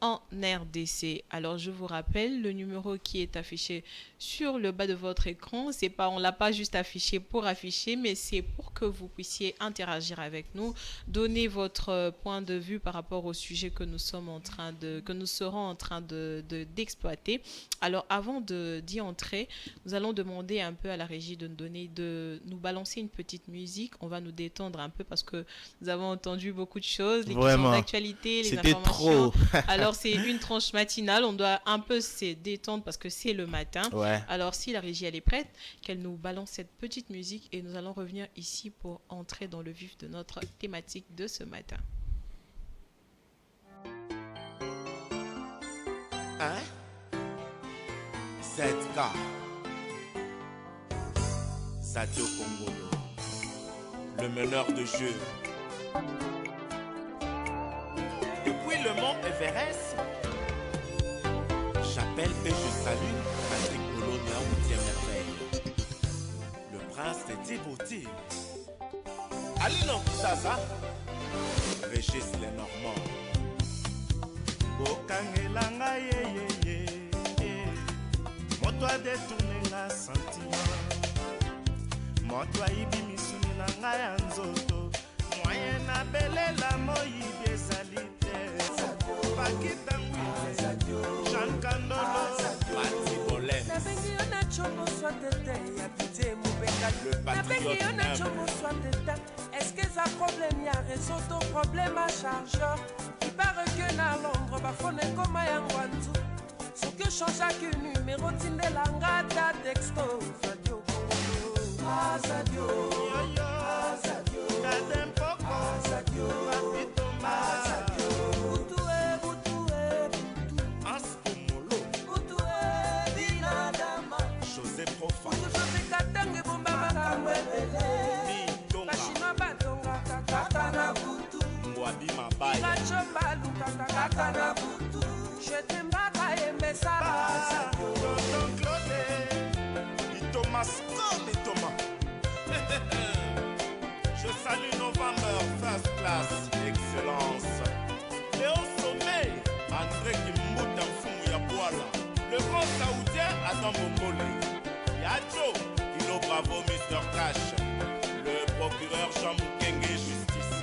en RDC. Alors je vous rappelle le numéro qui est affiché sur le bas de votre écran. C'est pas, on l'a pas juste affiché pour afficher, mais c'est pour que vous puissiez interagir avec nous, donner votre point de vue par rapport au sujet que nous sommes en train que nous serons en train d'exploiter. Alors avant d'y entrer, nous allons demander un peu à la régie de nous balancer une petite musique. On va nous détendre un peu parce que nous avons entendu beaucoup de choses, les questions d'actualité, les C'était informations. trop. Alors c'est une tranche matinale, on doit un peu se détendre parce que c'est le matin. Ouais. Alors si la régie elle est prête, qu'elle nous balance cette petite musique et nous allons revenir ici pour entrer dans le vif de notre thématique de ce matin. Hein? ZK Sadio Kongolo, le meneur de jeu. Depuis le mont Everest, j'appelle et je salue Patrick Colonia ou merveille. Le prince de Djibouti. Alino Sasa, Régis les Normands. Bokangelanga ye moto a détourné la sentiment, moto a ibi misuni na ngai ya nzoto, moyen na belela moyibi ezali te, bakitangwi Jean Kandolo Mati Bolem, le patriote neuf. est-ce que ça problème y a réseau ton problème à chargeur? Il paraît que na Londres bafone koma ya ngwanzu ce que change à que numéro tindela ngata texto Sadio Kongolo Sadio Sadio Kadem Poko Sadio Papito Sadio Butu Askumolo Butu Dinadama José Profa José Katange bomba makamwele Nitonga Bashima batonga kaka na butu Mwadi Mabaya Kachomba lukaka kaka na butu Je t'aime Tonton Claude et Thomas comme et Thomas. Je salue November First Class Excellence. Léo Sommet, André Kimbuta Mfumu ya Bwala. Le grand saoudien Adam Bombole. Yadjo, Kilo Bravo Mr. Cash. Le procureur Jean Mukenge Justice.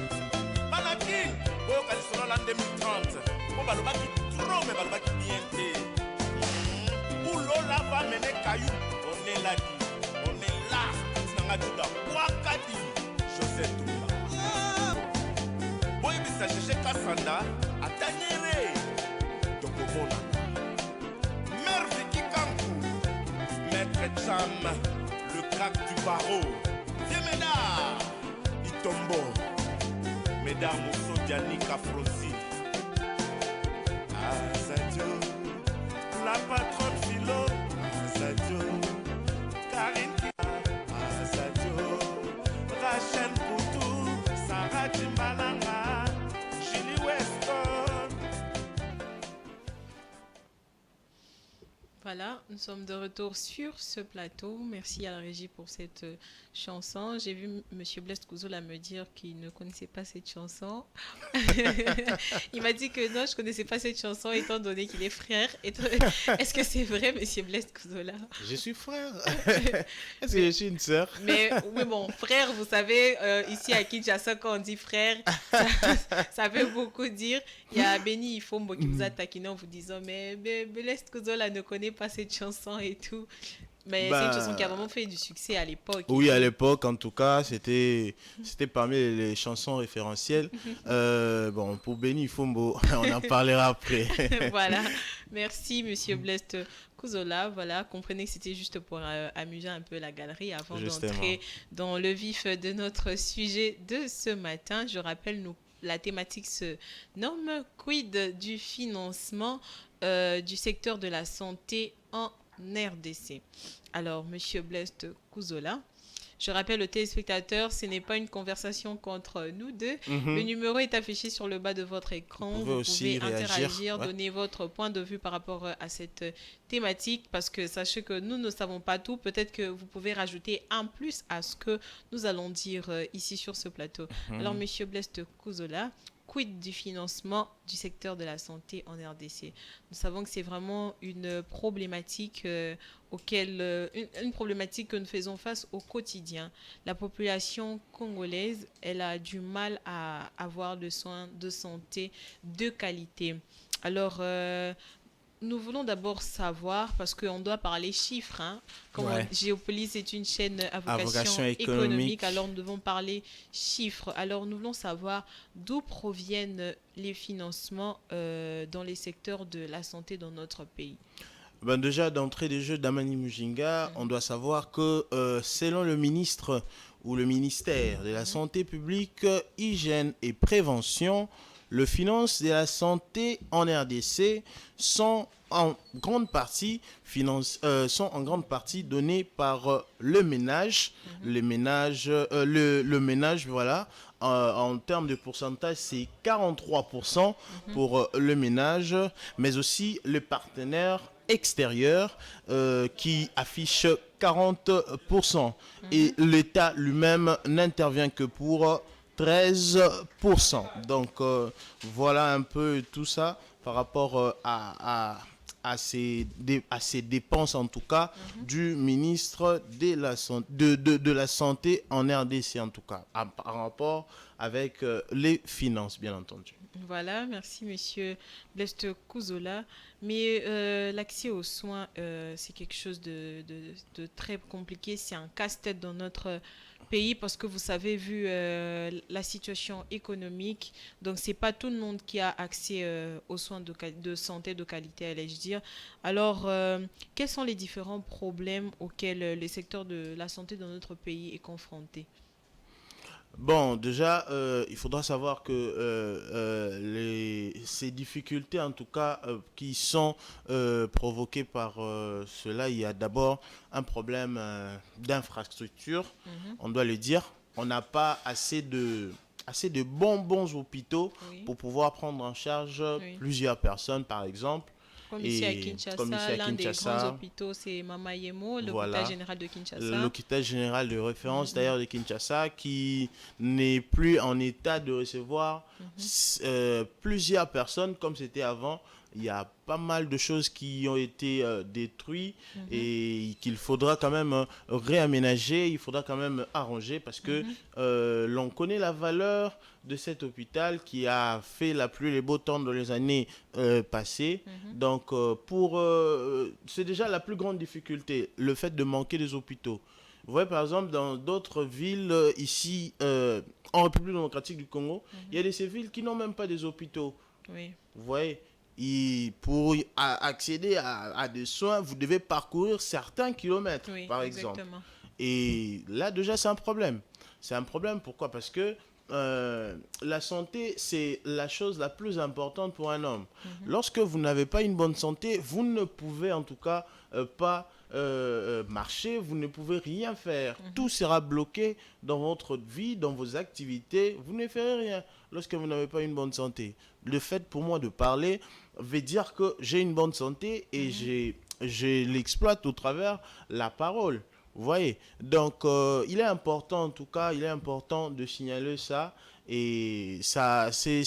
Manakin, Boka Lissola l'an 2030. Bon, balobaki trop, mais balobaki bien té. Oulola va mener caillou. On est là, on est là. Sinangajuda, Wakati. José Toula. Boy, bisa Cheche Kassanda. Atanyere. Tokomona. Mère Vicky Kankou. Maître Cham. Le crack du barreau. Diemena. Itombo. Mesdames Mousso Dianik Afrosi. Sadio, la patronne Philo, Sadio, Karine Sadio, Rachel Poutou, Sarah Timbalanga, Julie Weston. Voilà, nous sommes de retour sur ce plateau. Merci à la régie pour cette chanson. J'ai vu Monsieur Blaise Kouzola me dire qu'il ne connaissait pas cette chanson. Il m'a dit que non, je ne connaissais pas cette chanson étant donné qu'il est frère. Est-ce que c'est vrai, Monsieur Blaise Kouzola? Je suis frère. Est-ce que je suis une sœur? Mais oui, bon, frère, vous savez, ici à Kinshasa, quand on dit frère, ça veut beaucoup dire. Il y a Benny Ifombo qui vous a taquiné en vous disant mais Blaise Kouzola ne connaît pas cette chanson et tout. Mais c'est une chanson qui a vraiment fait du succès à l'époque. Oui, à l'époque, en tout cas, c'était parmi les chansons référentielles. Bon, pour Benny Fombo, on en parlera après. Voilà. Merci, Monsieur Blaise Kouzola. Voilà, comprenez que c'était juste pour amuser un peu la galerie avant d'entrer dans le vif de notre sujet de ce matin. Je rappelle, la thématique se nomme « Quid du financement du secteur de la santé en RDC ?» Alors, Monsieur Blaise Kouzola, Je rappelle aux téléspectateurs, ce n'est pas une conversation contre nous deux. Mhm. Le numéro est affiché sur le bas de votre écran. Vous Vous pouvez aussi pouvez réagir, interagir, ouais. donner votre point de vue par rapport à cette thématique, parce que sachez que nous ne savons pas tout. Peut-être que vous pouvez rajouter un plus à ce que nous allons dire ici sur ce plateau. Mhm. Alors, Monsieur Blaise Kouzola, quid du financement du secteur de la santé en RDC? Nous savons que c'est vraiment une problématique une problématique que nous faisons face au quotidien. La population congolaise, elle a du mal à avoir des soins de santé de qualité. Alors, nous voulons d'abord savoir, parce qu'on doit parler chiffres, hein. Comme Ouais. Géopolis est une chaîne à vocation vocation économique, économique. alors nous devons parler chiffres. Alors nous voulons savoir d'où proviennent les financements dans les secteurs de la santé dans notre pays. Ben déjà, d'entrée des jeux d'Amani Mujinga, on doit savoir que selon le ministre ou le ministère de la Santé publique, Hygiène et Prévention, le finance de la santé en RDC sont en grande partie donnés par le ménage. Le ménage, voilà. En termes de pourcentage, c'est 43% pour le ménage, mais aussi le partenaire extérieur qui affiche 40%. Et l'État lui-même n'intervient que pour 13%. Donc voilà un peu tout ça par rapport à ces dépenses en tout cas du ministre de la Santé en RDC en tout cas, par rapport avec les finances bien entendu. Voilà, merci Monsieur Blaise Kouzola. Mais l'accès aux soins, c'est quelque chose de très compliqué. C'est un casse-tête dans notre pays parce que vous savez, vu la situation économique, donc c'est pas tout le monde qui a accès aux soins de santé de qualité, allais-je dire. Alors, quels sont les différents problèmes auxquels le secteur de la santé dans notre pays est confronté? Bon, déjà, il faudra savoir que ces difficultés, en tout cas, qui sont provoquées par cela, il y a d'abord un problème d'infrastructure, on doit le dire. On n'a pas assez de bons hôpitaux pour pouvoir prendre en charge plusieurs personnes, par exemple. Comme ici à Kinshasa, l'un des grands hôpitaux, c'est Mama Yemo, l'hôpital général de Kinshasa. L'hôpital général de référence d'ailleurs de Kinshasa qui n'est plus en état de recevoir plusieurs personnes comme c'était avant. Il y a pas mal de choses qui ont été détruites et qu'il faudra quand même réaménager, il faudra quand même arranger parce que l'on connaît la valeur de cet hôpital qui a fait la pluie et les beaux temps dans les années passées. Donc, c'est déjà la plus grande difficulté, le fait de manquer des hôpitaux. Vous voyez, par exemple, dans d'autres villes ici, en République démocratique du Congo, il y a ces villes qui n'ont même pas des hôpitaux. Oui. Vous voyez, pour accéder à des soins, vous devez parcourir certains kilomètres, par exemple. Et là, déjà, c'est un problème. C'est un problème, pourquoi? Parce que la santé, c'est la chose la plus importante pour un homme. Lorsque vous n'avez pas une bonne santé, vous ne pouvez en tout cas pas marcher, vous ne pouvez rien faire. Tout sera bloqué dans votre vie, dans vos activités. Vous ne ferez rien lorsque vous n'avez pas une bonne santé. Le fait pour moi de parler veut dire que j'ai une bonne santé et je l'exploite au travers la parole. Vous voyez, donc il est important en tout cas, il est important de signaler ça et ça c'est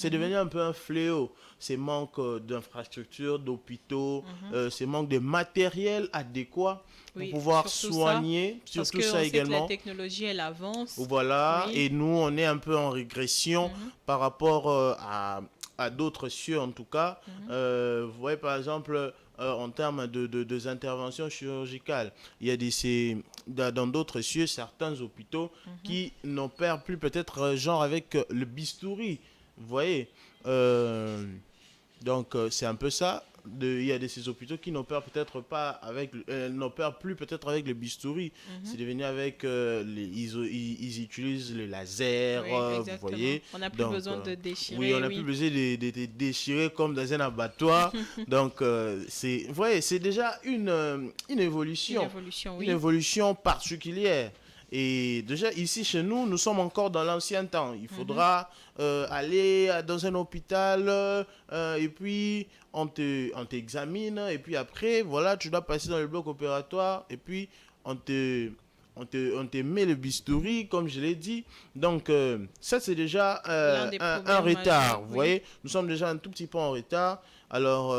devenu un peu un fléau, ces manques d'infrastructures, d'hôpitaux, ces manques de matériel adéquat pour pouvoir soigner, surtout ça également. Parce que la technologie elle avance. Voilà, et nous on est un peu en régression par rapport à d'autres cieux en tout cas. Vous voyez par exemple en termes de interventions chirurgicales, il y a dans d'autres cieux certains hôpitaux qui n'opèrent plus peut-être genre avec le bistouri. Vous voyez, donc c'est un peu ça. il y a de ces hôpitaux qui n'opèrent peut-être pas avec, n'opèrent plus peut-être avec le bistouri. C'est devenu avec, ils utilisent le laser, vous voyez. On n'a plus besoin de déchirer. Oui, on n'a plus besoin de déchirer comme dans un abattoir. Donc, c'est déjà une évolution. Une évolution particulière. Et déjà, ici, chez nous, nous sommes encore dans l'ancien temps. Il faudra aller dans un hôpital et puis on t'examine. Et puis après, voilà, tu dois passer dans le bloc opératoire et puis on te met le bistouri, comme je l'ai dit. Donc, ça, c'est déjà un retard. Vous voyez, nous sommes déjà un tout petit peu en retard. Alors,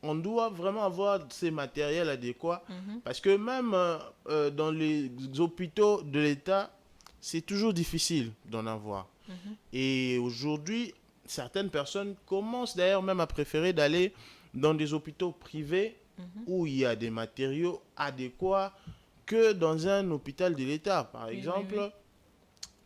on doit vraiment avoir ces matériels adéquats parce que même dans les hôpitaux de l'État, c'est toujours difficile d'en avoir. Et aujourd'hui, certaines personnes commencent d'ailleurs même à préférer d'aller dans des hôpitaux privés où il y a des matériaux adéquats que dans un hôpital de l'État, par exemple.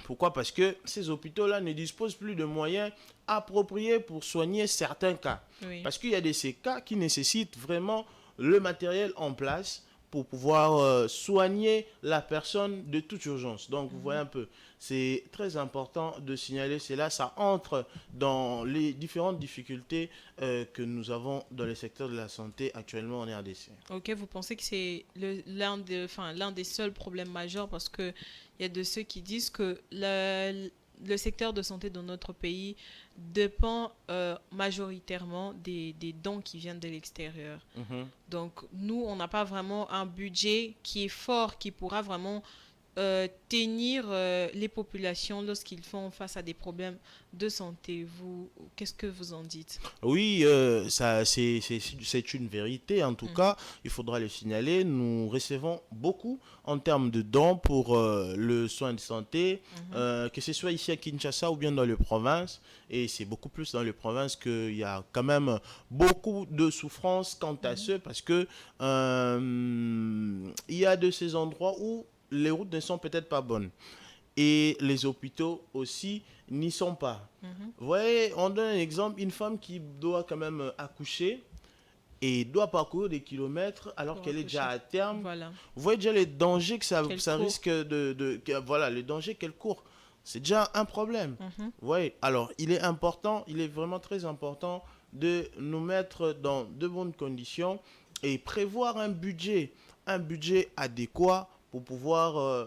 Pourquoi? Parce que ces hôpitaux-là ne disposent plus de moyens appropriés pour soigner certains cas. Parce qu'il y a de ces cas qui nécessitent vraiment le matériel en place pour pouvoir soigner la personne de toute urgence. Donc, vous voyez un peu, c'est très important de signaler cela. Ça entre dans les différentes difficultés que nous avons dans le secteur de la santé actuellement en RDC. Ok, vous pensez que c'est l'un des seuls problèmes majeurs parce qu'il y a de ceux qui disent que le secteur de santé dans notre pays dépend majoritairement des dons qui viennent de l'extérieur. Donc, nous, on n'a pas vraiment un budget qui est fort, qui pourra vraiment tenir les populations lorsqu'ils font face à des problèmes de santé. Qu'est-ce que vous en dites? Oui, c'est une vérité. En tout cas, il faudra le signaler. Nous recevons beaucoup en termes de dons pour le soin de santé, que ce soit ici à Kinshasa ou bien dans les provinces. Et c'est beaucoup plus dans les provinces qu'il y a quand même beaucoup de souffrance quant à ce, parce que il y a de ces endroits où les routes ne sont peut-être pas bonnes. Et les hôpitaux aussi n'y sont pas. Vous voyez, on donne un exemple, une femme qui doit quand même accoucher et doit parcourir des kilomètres alors qu'elle est déjà à terme. Vous voyez déjà les dangers que ça risque voilà, les dangers qu'elle court. C'est déjà un problème. Vous voyez, alors il est important, il est vraiment très important de nous mettre dans de bonnes conditions et prévoir un budget adéquat pour pouvoir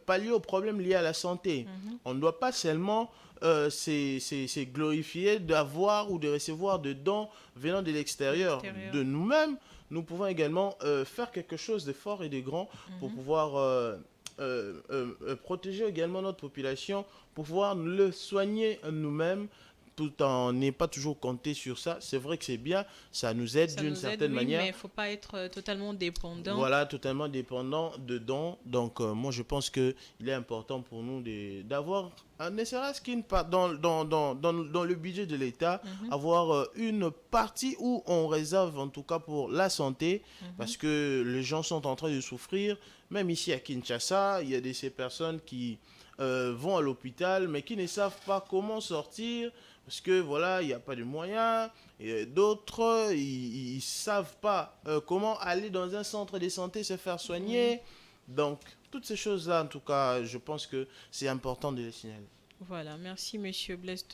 pallier aux problèmes liés à la santé. On ne doit pas seulement se glorifier d'avoir ou de recevoir de dons venant de l'extérieur. De nous-mêmes, nous pouvons également faire quelque chose de fort et de grand pour pouvoir protéger également notre population, pour pouvoir le soigner nous-mêmes, tout en n'est pas toujours compté sur ça. C'est vrai que c'est bien, ça nous aide d'une certaine manière. Mais il ne faut pas être totalement dépendant. Voilà, totalement dépendant de dons. Donc, moi, je pense qu'il est important pour nous d'avoir, ne serait-ce qu'une part dans le budget de l'État, avoir une partie où on réserve, en tout cas pour la santé, parce que les gens sont en train de souffrir. Même ici à Kinshasa, il y a ces personnes qui vont à l'hôpital, mais qui ne savent pas comment sortir, parce que voilà, il n'y a pas de moyens. Et d'autres, ils ne savent pas comment aller dans un centre de santé se faire soigner. Donc, toutes ces choses-là, en tout cas, je pense que c'est important de les signaler. Voilà, merci Monsieur Blaise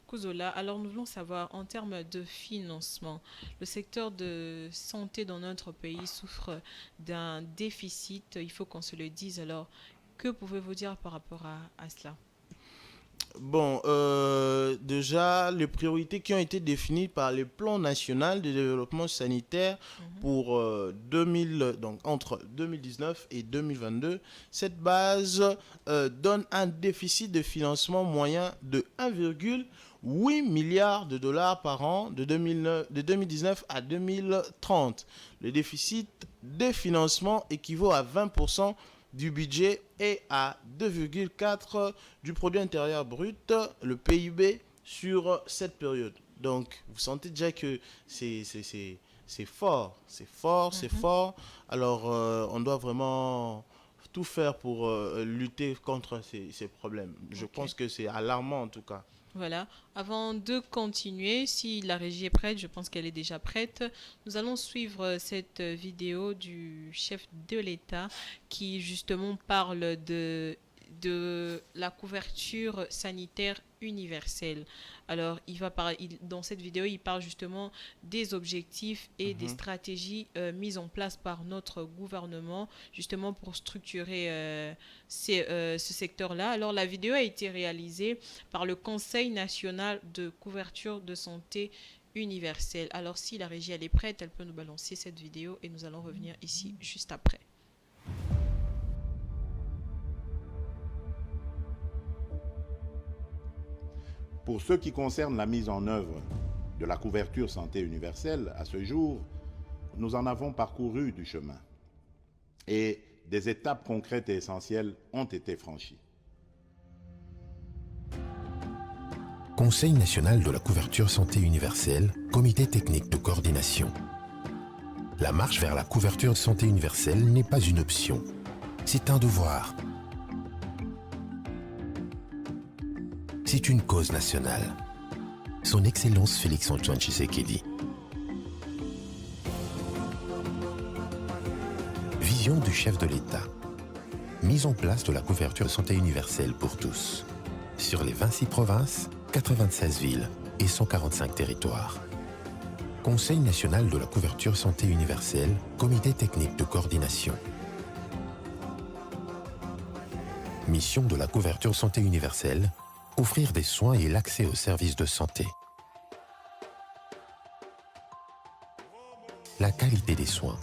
Kouzola. Alors, nous voulons savoir, en termes de financement, le secteur de santé dans notre pays souffre d'un déficit, il faut qu'on se le dise. Alors, que pouvez-vous dire par rapport à cela? Bon, déjà, les priorités qui ont été définies par le plan national de développement sanitaire pour entre 2019 et 2022, cette base donne un déficit de financement moyen de 1,8 milliard de dollars par an de 2019 à 2030. Le déficit de financement équivaut à 20% du budget et à 2,4 du produit intérieur brut, le PIB, sur cette période. Donc, vous sentez déjà que c'est fort, c'est fort, c'est fort. Alors, on doit vraiment tout faire pour lutter contre ces problèmes. Je pense que c'est alarmant en tout cas. Voilà. Avant de continuer, si la régie est prête, je pense qu'elle est déjà prête, nous allons suivre cette vidéo du chef de l'État qui justement parle de la couverture sanitaire universelle. Alors, dans cette vidéo, il parle justement des objectifs et des stratégies mises en place par notre gouvernement, justement pour structurer ce secteur-là. Alors, la vidéo a été réalisée par le Conseil national de couverture de santé universelle. Alors, si la régie elle est prête, elle peut nous balancer cette vidéo et nous allons revenir ici juste après. Pour ce qui concerne la mise en œuvre de la couverture santé universelle, à ce jour, nous en avons parcouru du chemin et des étapes concrètes et essentielles ont été franchies. Conseil national de la couverture santé universelle, comité technique de coordination. La marche vers la couverture santé universelle n'est pas une option, c'est un devoir. C'est une cause nationale. Son Excellence Félix-Antoine Tshisekedi. Vision du chef de l'État. Mise en place de la couverture santé universelle pour tous. Sur les 26 provinces, 96 villes et 145 territoires. Conseil national de la couverture santé universelle, comité technique de coordination. Mission de la couverture santé universelle, offrir des soins et l'accès aux services de santé. La qualité des soins.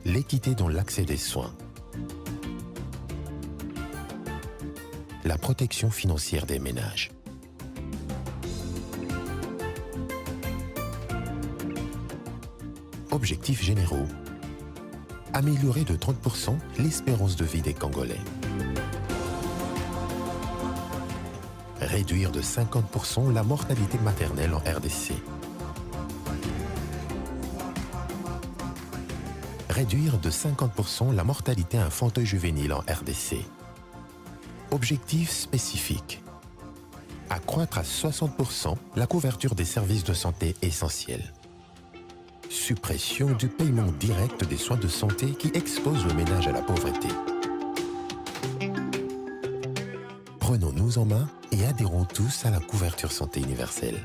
L'équité dans l'accès des soins. La protection financière des ménages. Objectifs généraux. Améliorer de 30% l'espérance de vie des Congolais. Réduire de 50% la mortalité maternelle en RDC. Réduire de 50% la mortalité infanto-juvénile en RDC. Objectif spécifique. Accroître à 60% la couverture des services de santé essentiels. Suppression du paiement direct des soins de santé qui expose le ménage à la pauvreté. Prenons-nous en main et adhérons tous à la couverture santé universelle.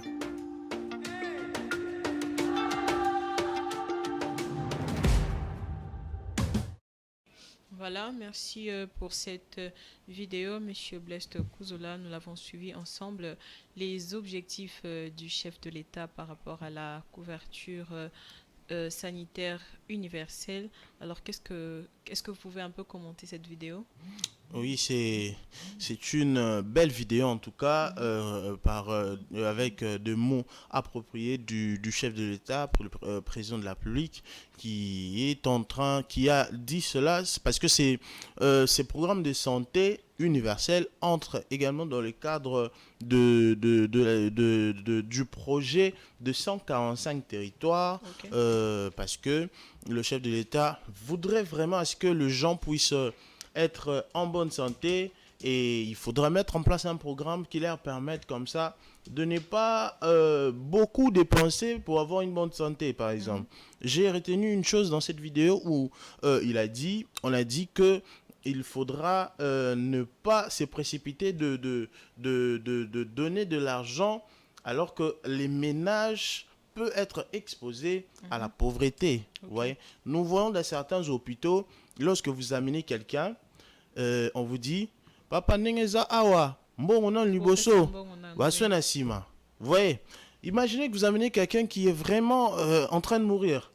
Voilà, merci pour cette vidéo, Monsieur Blaise Kozola. Nous l'avons suivi ensemble. Les objectifs du chef de l'État par rapport à la couverture sanitaire universelle. Alors, est-ce que vous pouvez un peu commenter cette vidéo? Oui, c'est une belle vidéo en tout cas, avec des mots appropriés du chef de l'État pour le président de la République qui a dit cela parce que ces programmes de santé universel entrent également dans le cadre du projet de 145 territoires, parce que le chef de l'État voudrait vraiment à ce que les gens puissent être en bonne santé, et il faudra mettre en place un programme qui leur permette comme ça de ne pas beaucoup dépenser pour avoir une bonne santé, par exemple. J'ai retenu une chose dans cette vidéo où on a dit que il faudra ne pas se précipiter de donner de l'argent alors que les ménages peuvent être exposés à la pauvreté. Ouais. Nous voyons dans certains hôpitaux, lorsque vous amenez quelqu'un, on vous dit « Papa Nengeza Awa, Mbongonan Liboso, Wasona Sima ». Vous voyez, imaginez que vous amenez quelqu'un qui est vraiment en train de mourir.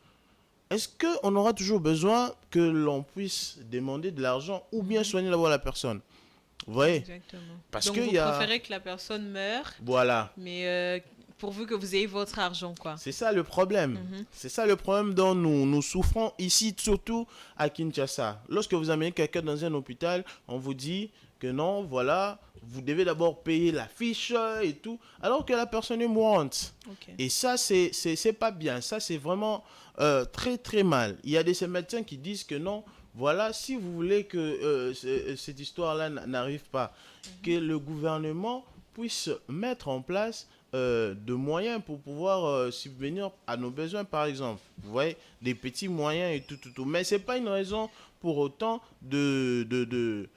Est-ce qu'on aura toujours besoin que l'on puisse demander de l'argent ou bien soigner d'abord la personne? Vous voyez? Exactement. Parce donc, vous préférez que la personne meure, voilà, mais pourvu que vous ayez votre argent, quoi. C'est ça le problème. C'est ça le problème dont nous souffrons ici, surtout à Kinshasa. Lorsque vous amenez quelqu'un dans un hôpital, on vous dit que non, voilà, vous devez d'abord payer la fiche et tout, alors que la personne est mourante. Et ça, c'est pas bien. Ça, c'est vraiment très, très mal. Il y a ces médecins qui disent que non, voilà, si vous voulez que cette histoire-là n'arrive pas, que le gouvernement puisse mettre en place de moyens pour pouvoir subvenir à nos besoins, par exemple. Vous voyez, des petits moyens et tout. Mais ce n'est pas une raison pour autant de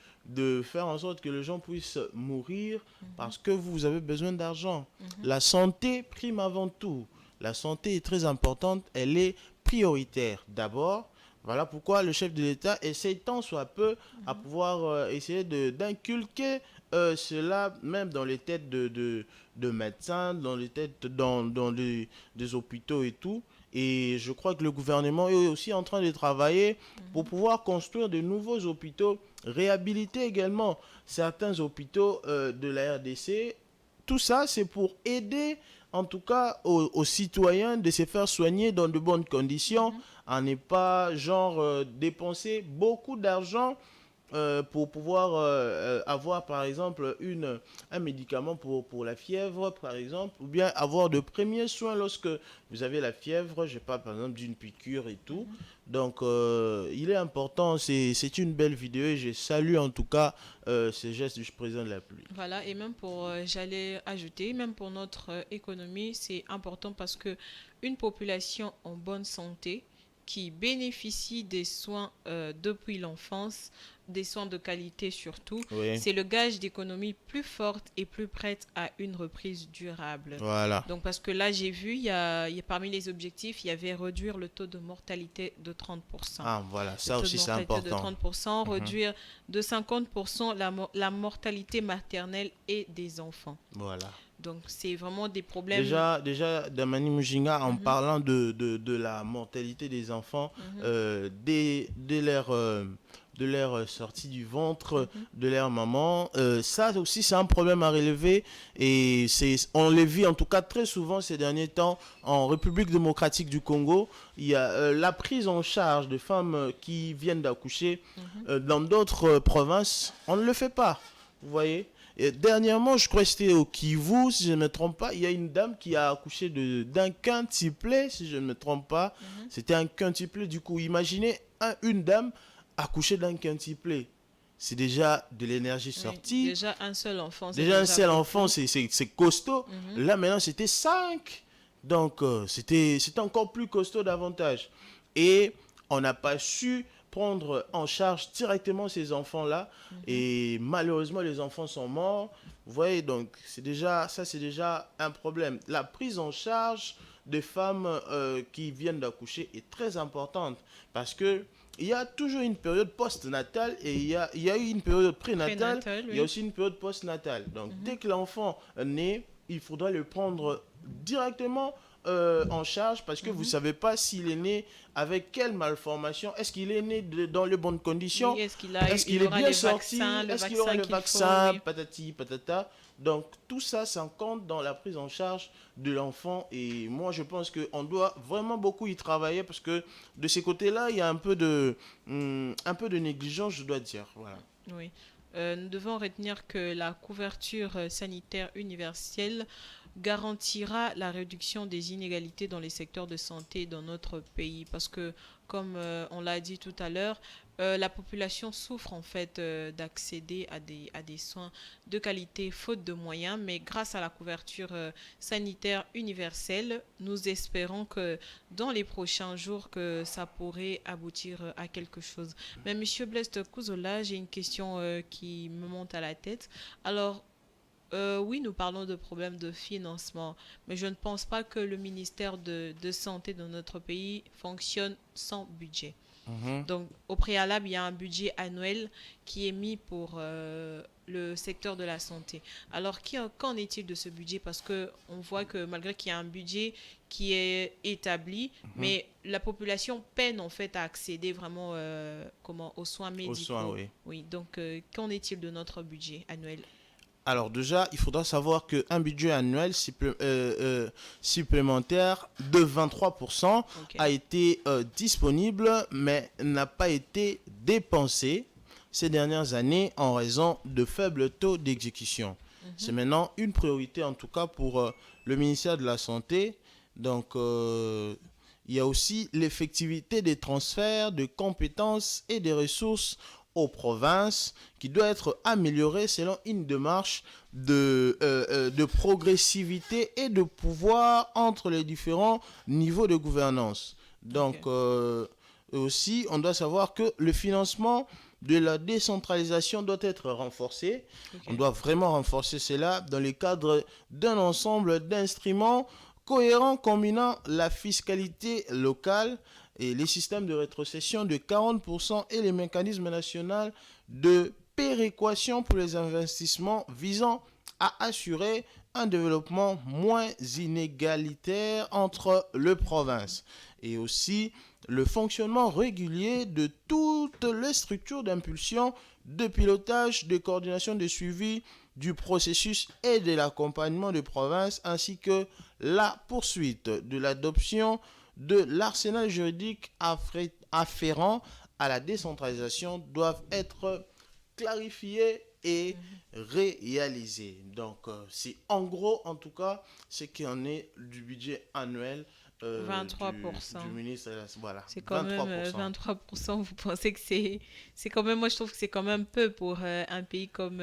faire en sorte que les gens puissent mourir parce que vous avez besoin d'argent. La santé prime avant tout. La santé est très importante, elle est prioritaire d'abord. Voilà pourquoi le chef de l'État essaie tant soit peu à pouvoir essayer d'inculquer cela même dans les têtes de médecins, dans les têtes des hôpitaux et tout. Et je crois que le gouvernement est aussi en train de travailler pour pouvoir construire de nouveaux hôpitaux, réhabiliter également certains hôpitaux de la RDC. Tout ça, c'est pour aider en tout cas aux citoyens de se faire soigner dans de bonnes conditions, à ne pas genre dépenser beaucoup d'argent pour pouvoir avoir par exemple un médicament pour la fièvre par exemple, ou bien avoir de premiers soins lorsque vous avez la fièvre, je parle par exemple d'une piqûre et tout. Donc il est important, c'est une belle vidéo et je salue en tout cas ces gestes du président de la République. Voilà, et même pour, j'allais ajouter, même pour notre économie, c'est important parce que une population en bonne santé qui bénéficie des soins depuis l'enfance, des soins de qualité surtout, Oui. c'est le gage d'économie plus forte et plus prête à une reprise durable. Voilà. Donc parce que là, j'ai vu, il y a parmi les objectifs, il y avait réduire le taux de mortalité de 30%. Ah voilà, ça aussi c'est important. De 30%, réduire de 50% la mortalité maternelle et des enfants. Voilà. Donc c'est vraiment des problèmes. Déjà Damani Mujinga, en parlant de la mortalité des enfants, dès leur sortie du ventre de leur maman, ça aussi c'est un problème à relever et on le vit en tout cas très souvent ces derniers temps en République démocratique du Congo. Il y a la prise en charge de femmes qui viennent d'accoucher dans d'autres provinces, on ne le fait pas, vous voyez. Et dernièrement, je crois que c'était au Kivu, si je ne me trompe pas, il y a une dame qui a accouché d'un quintuplet, si je ne me trompe pas. C'était un quintuplet, du coup, imaginez une dame accoucher d'un quintuplet. C'est déjà de l'énergie sortie. Déjà un seul enfant. Déjà un seul enfant, c'est costaud. Là, maintenant, c'était 5. Donc, c'était encore plus costaud davantage. Et on n'a pas su prendre en charge directement ces enfants-là. Et malheureusement, les enfants sont morts. Vous voyez, donc, c'est déjà un problème. La prise en charge des femmes qui viennent d'accoucher est très importante parce que il y a toujours une période post-natale et il y a eu une période prénatale, il y a aussi une période post-natale. Donc, dès que l'enfant naît, il faudra le prendre directement en charge parce que vous ne savez pas s'il est né avec quelle malformation. Est-ce qu'il est né dans les bonnes conditions? Oui, est-ce qu'il est bien sorti? Est-ce qu'il aura le vaccin? Oui. Patati, patata. Donc, tout ça, ça compte dans la prise en charge de l'enfant. Et moi, je pense qu'on doit vraiment beaucoup y travailler parce que de ces côtés-là, il y a un peu de négligence, je dois dire. Voilà. Oui. Nous devons retenir que la couverture sanitaire universelle garantira la réduction des inégalités dans les secteurs de santé dans notre pays. Parce que, comme on l'a dit tout à l'heure, la population souffre en fait d'accéder à des soins de qualité faute de moyens, mais grâce à la couverture sanitaire universelle, nous espérons que dans les prochains jours que ça pourrait aboutir à quelque chose. Mais Monsieur Blaise Kouzola, j'ai une question qui me monte à la tête. Alors, oui, nous parlons de problèmes de financement, mais je ne pense pas que le ministère de Santé de notre pays fonctionne sans budget. Donc, au préalable, il y a un budget annuel qui est mis pour le secteur de la santé. Alors, qu'en est-il de ce budget? Parce qu'on voit que malgré qu'il y a un budget qui est établi, mais la population peine en fait à accéder vraiment aux soins médicaux. Aux soins, oui. Oui, donc qu'en est-il de notre budget annuel? Alors déjà, il faudra savoir qu'un budget annuel supplémentaire de 23% a été disponible, mais n'a pas été dépensé ces dernières années en raison de faibles taux d'exécution. C'est maintenant une priorité en tout cas pour le ministère de la Santé. Donc, il y a aussi l'effectivité des transferts de compétences et des ressources aux provinces qui doit être améliorée selon une démarche de progressivité et de pouvoir entre les différents niveaux de gouvernance. Donc, aussi, on doit savoir que le financement de la décentralisation doit être renforcé. On doit vraiment renforcer cela dans le cadre d'un ensemble d'instruments cohérents combinant la fiscalité locale et les systèmes de rétrocession de 40% et les mécanismes nationaux de péréquation pour les investissements visant à assurer un développement moins inégalitaire entre les provinces et aussi le fonctionnement régulier de toutes les structures d'impulsion, de pilotage, de coordination, de suivi du processus et de l'accompagnement des provinces, ainsi que la poursuite de l'adoption de l'arsenal juridique afférent à la décentralisation doivent être clarifiés et réalisés. Donc, c'est en gros, en tout cas, ce qui en est du budget annuel 23%. Du ministre. Voilà, c'est quand 23%. Même 23%. Vous pensez que c'est quand même, moi je trouve que c'est quand même peu pour un pays comme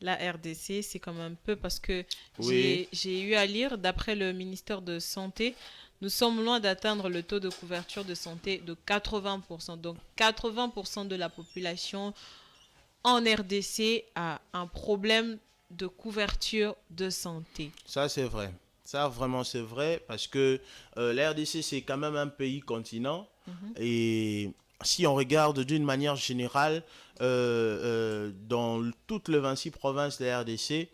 la RDC. C'est quand même peu parce que j'ai eu à lire, d'après le ministère de Santé, nous sommes loin d'atteindre le taux de couverture de santé de 80%. Donc 80% de la population en RDC a un problème de couverture de santé. Ça, c'est vrai. Ça, vraiment, c'est vrai parce que la RDC, c'est quand même un pays continent. Et si on regarde d'une manière générale, dans toutes les 26 provinces de la RDC,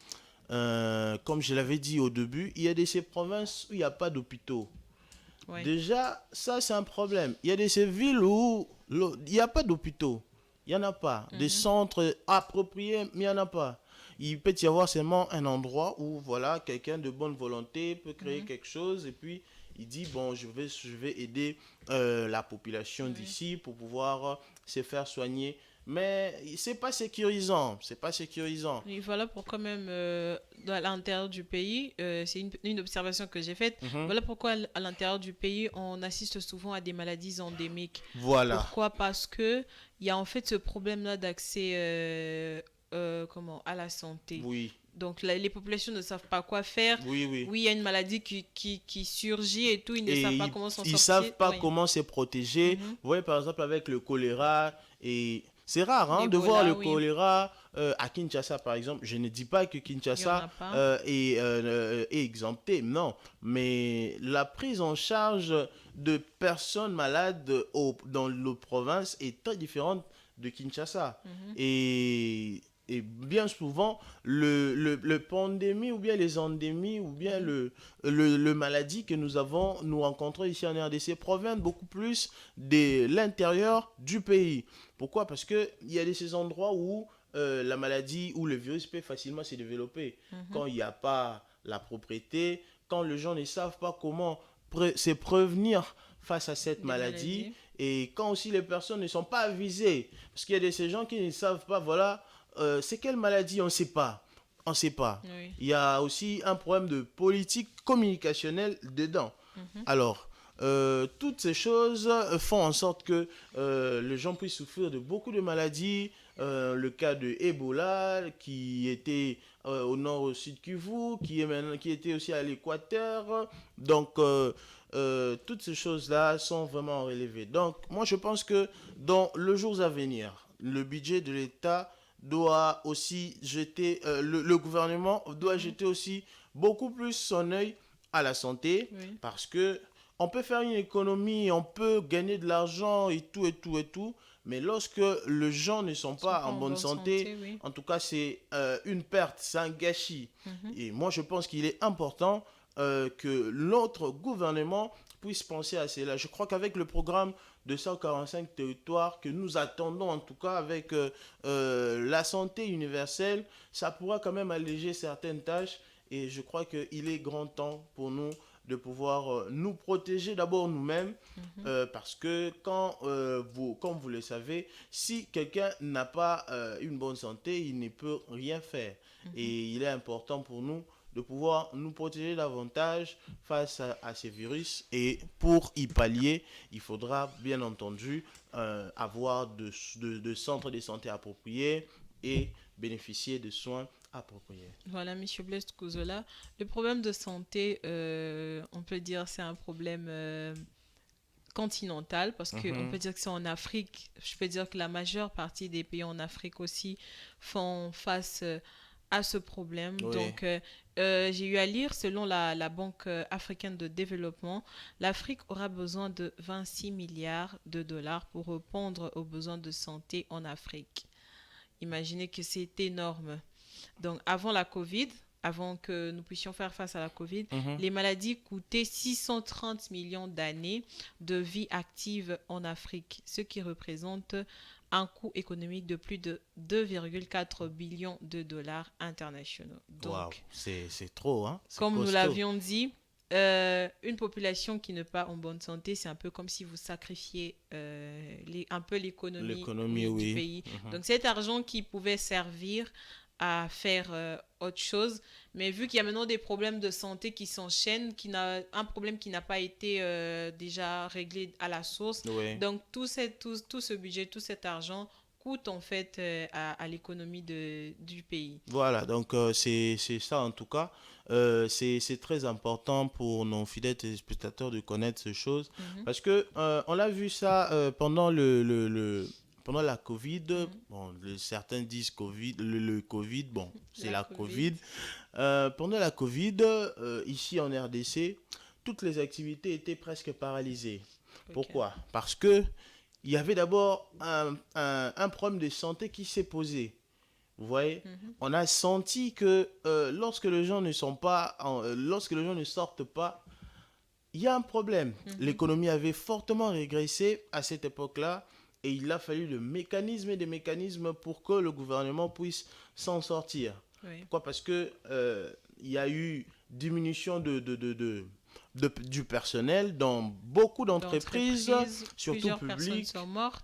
comme je l'avais dit au début, il y a ces provinces où il n'y a pas d'hôpitaux. Ouais. Déjà, ça, c'est un problème. Il y a ces villes où il n'y a pas d'hôpitaux. Il n'y en a pas. Des centres appropriés, mais il n'y en a pas. Il peut y avoir seulement un endroit où voilà, quelqu'un de bonne volonté peut créer quelque chose et puis il dit bon, je vais aider la population d'ici pour pouvoir se faire soigner. Mais c'est pas sécurisant, Et voilà pourquoi même à l'intérieur du pays, c'est une observation que j'ai faite. Voilà pourquoi à l'intérieur du pays, on assiste souvent à des maladies endémiques. Voilà. Pourquoi? Parce que il y a en fait ce problème-là d'accès à la santé. Oui. Donc les populations ne savent pas quoi faire. Oui, il y a une maladie qui surgit et tout, ils ne savent pas comment s'en sortir. Ils ne savent pas comment se protéger. Vous voyez par exemple avec le choléra et c'est rare de voir le choléra à Kinshasa, par exemple. Je ne dis pas que Kinshasa est exempté, non. Mais la prise en charge de personnes malades dans nos provinces est très différente de Kinshasa. Et bien souvent, le pandémie ou bien les endémies ou bien le maladie que nous rencontrons ici en RDC proviennent beaucoup plus de l'intérieur du pays. Pourquoi? Parce qu'il y a ces endroits où la maladie ou le virus peut facilement se développer. Quand il n'y a pas la propriété, quand les gens ne savent pas comment se prévenir face à cette maladie. Et quand aussi les personnes ne sont pas avisées. Parce qu'il y a ces gens qui ne savent pas, voilà, c'est quelle maladie, on ne sait pas. On ne sait pas. Oui. Il y a aussi un problème de politique communicationnelle dedans. Alors, toutes ces choses font en sorte que les gens puissent souffrir de beaucoup de maladies. Le cas de Ebola, qui était au nord au sud Kivu, qui était aussi à l'Équateur. Donc, toutes ces choses-là sont vraiment relevées. Donc, moi, je pense que dans les jours à venir, le budget de l'État doit aussi jeter, le gouvernement doit jeter aussi beaucoup plus son œil à la santé, parce que on peut faire une économie, on peut gagner de l'argent et tout, mais lorsque les gens ne sont pas en bonne santé, en tout cas c'est une perte, c'est un gâchis. Et moi je pense qu'il est important que notre gouvernement puisse penser à cela. Je crois qu'avec le programme de 145 territoires que nous attendons, en tout cas avec la santé universelle, ça pourra quand même alléger certaines tâches. Et je crois qu'il est grand temps pour nous de pouvoir nous protéger d'abord nous-mêmes, parce que comme vous le savez, si quelqu'un n'a pas une bonne santé, il ne peut rien faire. Et il est important pour nous de pouvoir nous protéger davantage face à ces virus. Et pour y pallier, il faudra bien entendu avoir de centres de santé appropriés et bénéficier de soins appropriés. Voilà, M. Blaise Kouzola. Le problème de santé, on peut dire c'est un problème continental parce qu'on peut dire que c'est en Afrique. Je peux dire que la majeure partie des pays en Afrique aussi font face à ce problème. Oui. Donc, j'ai eu à lire, selon la Banque africaine de développement, l'Afrique aura besoin de 26 milliards de dollars pour répondre aux besoins de santé en Afrique. Imaginez que c'est énorme. Donc, avant la COVID, avant que nous puissions faire face à la COVID, les maladies coûtaient 630 millions d'années de vie active en Afrique, ce qui représente un coût économique de plus de 2,4 billions de dollars internationaux. Donc, wow, c'est trop, hein? Comme costaud. nous l'avions dit, une population qui n'est pas en bonne santé, c'est un peu comme si vous sacrifiez un peu l'économie du pays. Donc cet argent qui pouvait servir à faire autre chose, mais vu qu'il y a maintenant des problèmes de santé qui s'enchaînent, un problème qui n'a pas été déjà réglé à la source, donc tout ce budget, tout cet argent coûte en fait à l'économie du pays. Voilà, donc c'est ça en tout cas. C'est très important pour nos fidèles téléspectateurs de connaître ces choses parce que on a vu ça pendant pendant la Covid. Bon, certains disent Covid, le Covid, bon, c'est la COVID. Pendant la Covid, ici en RDC, toutes les activités étaient presque paralysées. Pourquoi? Parce que il y avait d'abord un problème de santé qui s'est posé. Vous voyez, on a senti que lorsque les gens ne sortent pas, il y a un problème. L'économie avait fortement régressé à cette époque-là et il a fallu des mécanismes pour que le gouvernement puisse s'en sortir. Pourquoi? Parce que il y a eu diminution du personnel dans beaucoup d'entreprises, surtout publiques.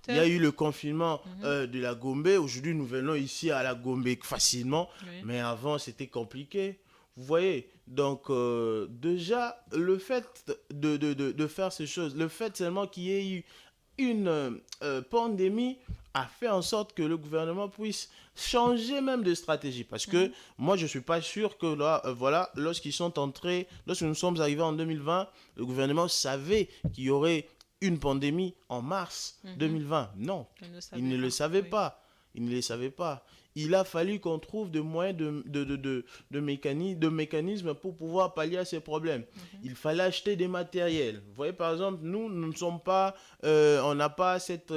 Il y a eu le confinement de la Gombe. Aujourd'hui, nous venons ici à la Gombe facilement, mais avant, c'était compliqué. Vous voyez, donc déjà, le fait de faire ces choses, le fait seulement qu'il y ait eu une pandémie a fait en sorte que le gouvernement puisse changer même de stratégie. Parce que moi, je ne suis pas sûr que là, lorsque nous sommes arrivés en 2020, le gouvernement savait qu'il y aurait une pandémie en mars 2020. Non, il ne le savait pas. Il ne le savait pas. Il a fallu qu'on trouve des moyens de mécanismes pour pouvoir pallier à ces problèmes. Il fallait acheter des matériels. Vous voyez, par exemple, nous ne sommes pas, on n'a pas cette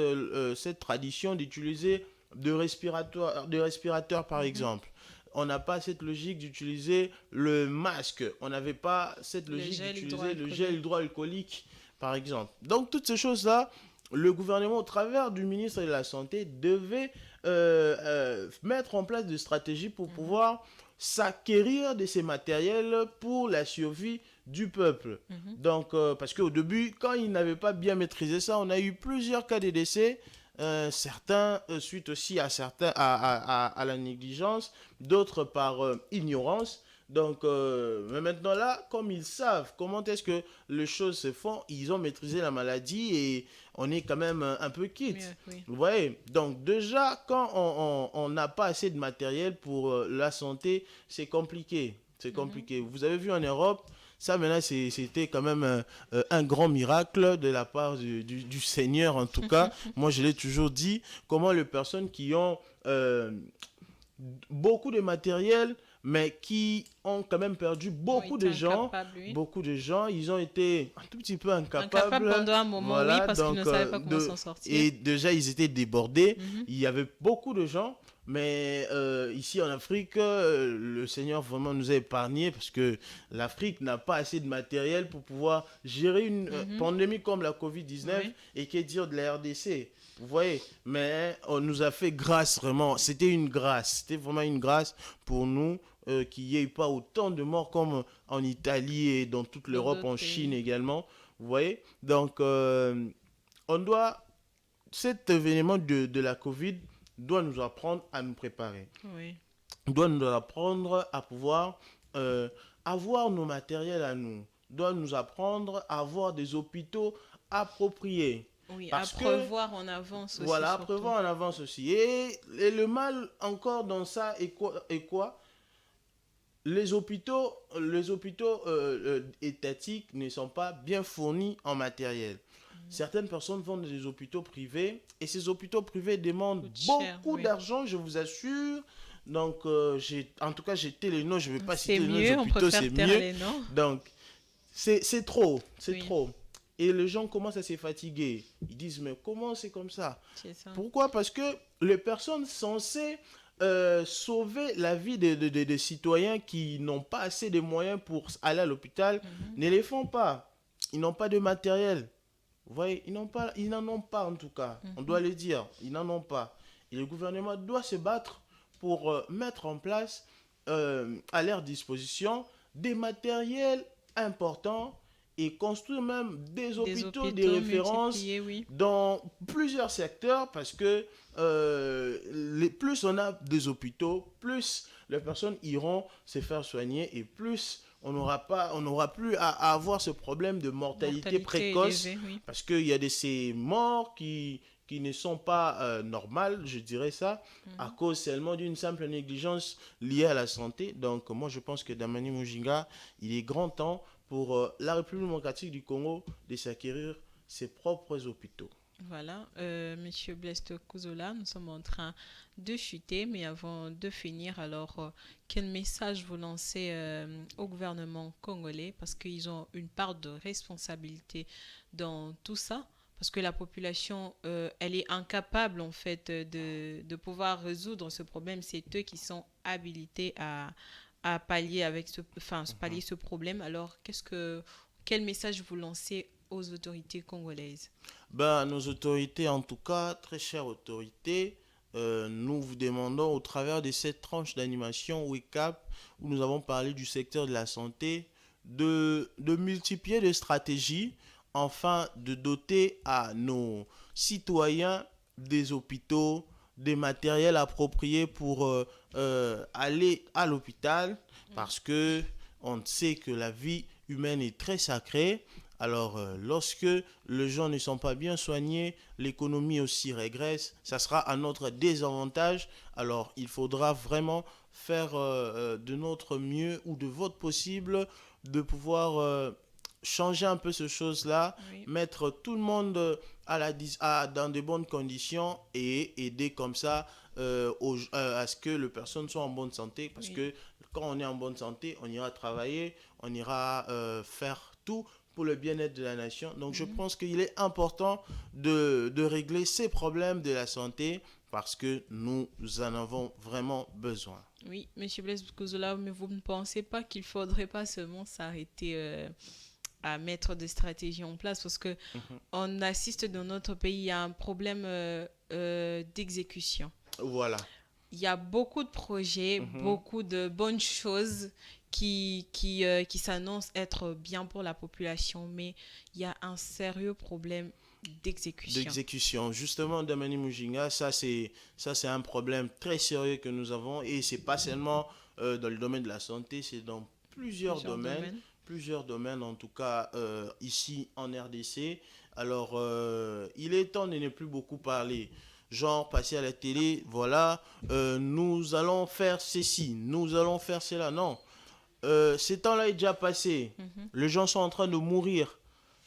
tradition d'utiliser de respirateurs, par exemple. On n'a pas cette logique d'utiliser le masque. On n'avait pas cette logique d'utiliser le gel hydroalcoolique, par exemple. Donc, toutes ces choses-là, le gouvernement, au travers du ministre de la Santé, devait mettre en place des stratégies pour pouvoir s'acquérir de ces matériels pour la survie du peuple. Donc, parce qu'au début, quand ils n'avaient pas bien maîtrisé ça, on a eu plusieurs cas de décès, certains suite aussi à la négligence, d'autres par ignorance. Donc, mais maintenant là, comme ils savent comment est-ce que les choses se font, ils ont maîtrisé la maladie et on est quand même un peu quitte. Vous voyez, donc déjà, quand on n'a pas assez de matériel pour la santé, c'est compliqué. C'est compliqué. Vous avez vu en Europe, ça maintenant, c'était quand même un grand miracle de la part du Seigneur, en tout cas. Moi, je l'ai toujours dit, comment les personnes qui ont beaucoup de matériel, mais qui ont quand même perdu beaucoup de gens, ils ont été un tout petit peu incapables pendant un moment, parce qu'ils ne savaient pas comment s'en sortir. Et déjà, ils étaient débordés. Il y avait beaucoup de gens, mais ici en Afrique, le Seigneur vraiment nous a épargnés parce que l'Afrique n'a pas assez de matériel pour pouvoir gérer une pandémie comme la Covid-19 et qu'est dire de la RDC. Vous voyez, mais on nous a fait grâce vraiment. C'était vraiment une grâce pour nous qu'il n'y ait pas autant de morts comme en Italie et dans toute l'Europe, en Chine également. Vous voyez, donc cet événement de la Covid doit nous apprendre à nous préparer. Doit nous apprendre à pouvoir avoir nos matériels à nous, doit nous apprendre à avoir des hôpitaux appropriés. Oui, Parce à que, prévoir en avance aussi. voilà, à surtout. prévoir en avance aussi. Et le mal encore dans ça est quoi? Les hôpitaux étatiques ne sont pas bien fournis en matériel. Certaines personnes vont dans des hôpitaux privés et ces hôpitaux privés demandent beaucoup d'argent, je vous assure. Donc, en tout cas, j'ai été les noms, je ne vais pas citer les noms des hôpitaux, c'est mieux. Donc, c'est trop, trop. Et les gens commencent à se fatiguer. Ils disent, mais comment c'est comme ça? Pourquoi? Parce que les personnes censées sauver la vie des citoyens qui n'ont pas assez de moyens pour aller à l'hôpital ne les font pas. Ils n'ont pas de matériel. Vous voyez, ils n'en ont pas en tout cas. On doit le dire, ils n'en ont pas. Et le gouvernement doit se battre pour mettre en place à leur disposition des matériels importants et construire même des hôpitaux de référence dans plusieurs secteurs parce que plus on a des hôpitaux, plus les personnes iront se faire soigner et plus on n'aura plus à avoir ce problème de mortalité précoce élevée, parce qu'il y a de ces morts qui ne sont pas normales, je dirais ça, à cause seulement d'une simple négligence liée à la santé. Donc moi je pense que Dlamini Mujinga, il est grand temps pour la République démocratique du Congo de s'acquérir ses propres hôpitaux. Voilà, Monsieur Blaise Kozola, nous sommes en train de chuter, mais avant de finir, alors quel message vous lancez au gouvernement congolais parce qu'ils ont une part de responsabilité dans tout ça, parce que la population, elle est incapable en fait de pouvoir résoudre ce problème. C'est eux qui sont habilités à pallier pallier ce problème. Alors, quel message vous lancez aux autorités congolaises? Nos autorités, en tout cas, très chères autorités, nous vous demandons au travers de cette tranche d'animation Wake Up, où nous avons parlé du secteur de la santé, de multiplier des stratégies, afin de doter à nos citoyens des hôpitaux, des matériels appropriés pour aller à l'hôpital, parce que on sait que la vie humaine est très sacrée. Alors, lorsque les gens ne sont pas bien soignés, l'économie aussi régresse, ça sera à notre désavantage. Alors, il faudra vraiment faire de notre mieux ou de votre possible de pouvoir changer un peu ces choses-là, mettre tout le monde dans de bonnes conditions et aider comme ça à ce que les personnes soient en bonne santé. Parce que quand on est en bonne santé, on ira travailler, on ira faire tout pour le bien-être de la nation. Donc je pense qu'il est important de régler ces problèmes de la santé parce que nous en avons vraiment besoin. Oui, M. Blaise Kozola, mais vous ne pensez pas qu'il ne faudrait pas seulement s'arrêter à mettre des stratégies en place parce que on assiste dans notre pays à un problème d'exécution. Voilà. Il y a beaucoup de projets, beaucoup de bonnes choses qui s'annoncent être bien pour la population, mais il y a un sérieux problème d'exécution. Justement, Dlamini Mujinga, ça c'est un problème très sérieux que nous avons et c'est pas seulement dans le domaine de la santé, c'est dans plusieurs domaines, en tout cas ici en RDC. Alors, il est temps de ne plus beaucoup parler. Genre, passer à la télé, voilà, nous allons faire ceci, nous allons faire cela. Non, ce temps-là est déjà passé. Les gens sont en train de mourir.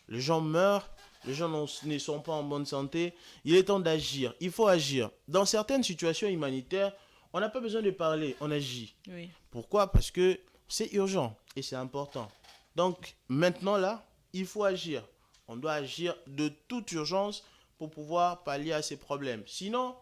Les gens meurent, les gens ne sont pas en bonne santé. Il est temps d'agir. Il faut agir. Dans certaines situations humanitaires, on n'a pas besoin de parler, on agit. Oui. Pourquoi? Parce que c'est urgent et c'est important. Donc, maintenant, là, il faut agir. On doit agir de toute urgence pour pouvoir pallier à ces problèmes. Sinon,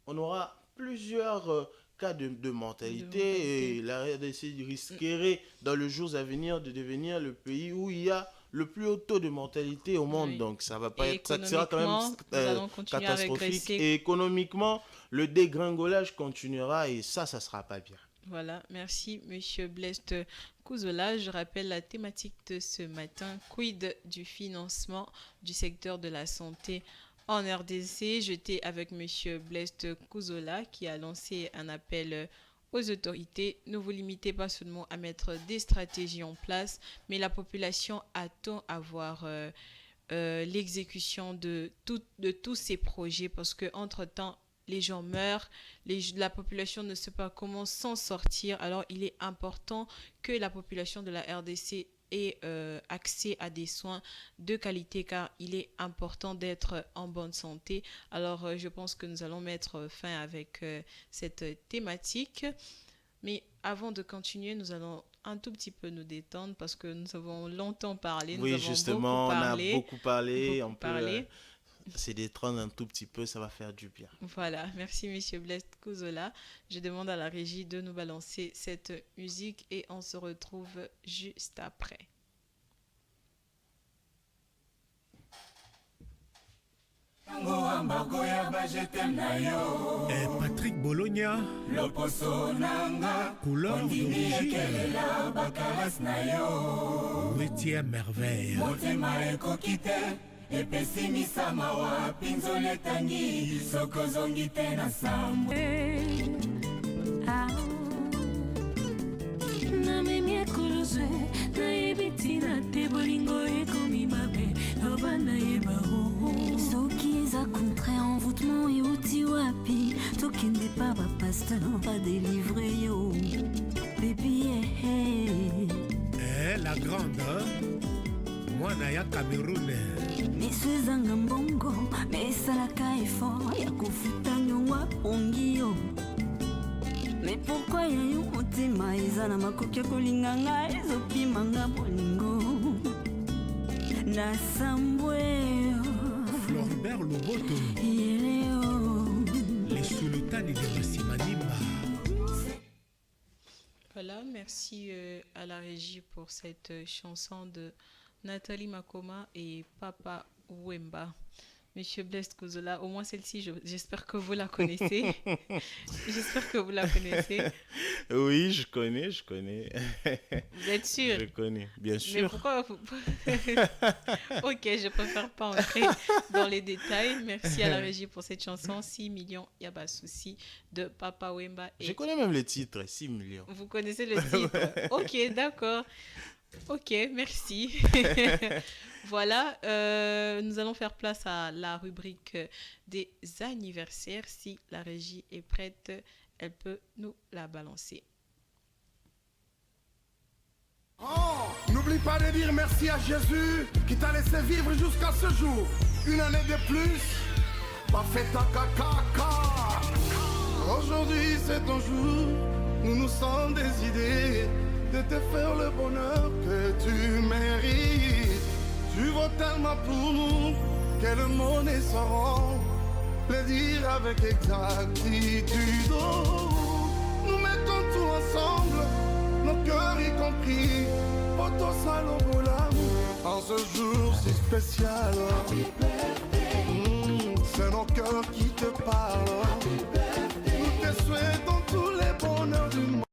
on aura plusieurs cas de mortalité et la RDC risquerait dans les jours à venir de devenir le pays où il y a le plus haut taux de mortalité au monde. Donc ça va pas être, ça sera quand même catastrophique. Et économiquement, le dégringolage continuera et ça sera pas bien. Voilà, merci Monsieur Blaise Kozola. Je rappelle la thématique de ce matin, quid du financement du secteur de la santé en RDC. J'étais avec Monsieur Blaise Kozola qui a lancé un appel aux autorités. Ne vous limitez pas seulement à mettre des stratégies en place, mais la population attend à voir l'exécution de tous ces projets parce qu'entre-temps, les gens meurent, la population ne sait pas comment s'en sortir. Alors, il est important que la population de la RDC ait accès à des soins de qualité car il est important d'être en bonne santé. Alors, je pense que nous allons mettre fin avec cette thématique. Mais avant de continuer, nous allons un tout petit peu nous détendre parce que nous avons longtemps parlé. Oui, nous avons justement, beaucoup parlé, on a beaucoup parlé. beaucoup On peut parlé. se détendre un tout petit peu, ça va faire du bien. Voilà, merci Monsieur Blaise Kouzola. Je demande à la régie de nous balancer cette musique et on se retrouve juste après. Patrick Bologna, couleur d'origine, huitième merveille. epesimisa mawapi nzole tangi sokozongi te na samwe namemi ekolozwe nayebi tina te bolingo ekomi mabe loba nayeba soki eza contraire envoûtement euti wapi tokende pa bapaster badélivre yo bebi la grande mwana ya Cameroun miso ezanga mbongo me esalaka effort ya kofuta nyongo apongi yo me pourkui ya yo motema eza na makoki ya kolinga ngai ezopimanga bolingo na sambwe Floribert Loboto yeleo les sultani de Massimanimba. Voilà, merci à la régie pour cette chanson de Nathalie Makoma et Papa Wemba. Monsieur Blaise Kouzola, au moins celle-ci, j'espère que vous la connaissez. J'espère que vous la connaissez. Oui, je connais. Vous êtes sûr? Je connais, bien sûr. Mais pourquoi vous... Ok, je préfère pas entrer dans les détails. Merci à la régie pour cette chanson. 6 millions, il n'y a pas de souci, de Papa Wemba. Je connais même le titre, 6 millions. Vous connaissez le titre? Ok, d'accord. Ok, merci. Voilà, nous allons faire place à la rubrique des anniversaires. Si la régie est prête, elle peut nous la balancer. Oh, n'oublie pas de dire merci à Jésus qui t'a laissé vivre jusqu'à ce jour. Une année de plus, pas fait ta caca. Aujourd'hui c'est ton jour, nous nous sommes des idées de te faire le bonheur que tu mérites. Tu vaux tellement pour nous que le monde est sauront le dire avec exactitude. Nous mettons tout ensemble, nos cœurs y compris, poto salobola. En ce jour si spécial, c'est nos cœurs qui te parlent. Nous te souhaitons tous les bonheurs du monde.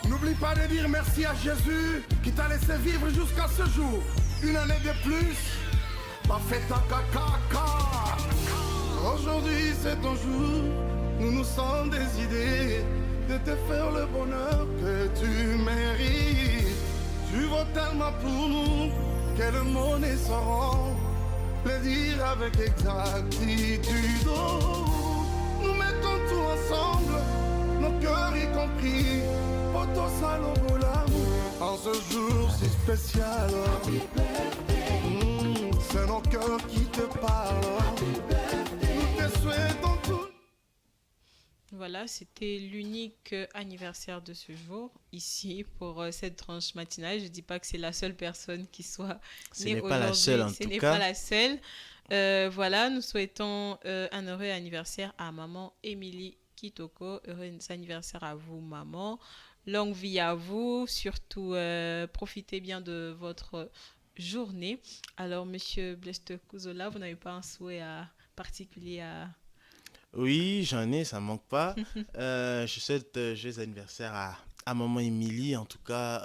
N'oublie pas de dire merci à Jésus qui t'a laissé vivre jusqu'à ce jour. Une année de plus, pas fait ta caca. Aujourd'hui c'est ton jour, nous nous sommes des idées de te faire le bonheur que tu mérites. Tu vaux tellement pour nous que le monde est sauront le dire avec exactitude. Nous mettons tout ensemble, nos cœurs y compris, poto salobola. En ce jour si spécial, c'est nos cœurs qui te parlent. Nous te souhaitons tout. Voilà, c'était l'unique anniversaire de ce jour ici pour cette tranche matinale. Je ne dis pas que c'est la seule personne qui soit née aujourd'hui. Ce n'est pas la seule en tout cas. Ce n'est pas la seule. Voilà, nous souhaitons un heureux anniversaire à maman Émilie Kitoko. Heureux anniversaire à vous, maman. Longue vie à vous. Surtout, profitez bien de votre journée. Alors, monsieur Blaise Kouzola, vous n'avez pas un souhait particulier à... Oui, j'en ai, ça ne manque pas. Je souhaite joyeux anniversaire à maman Émilie. En tout cas,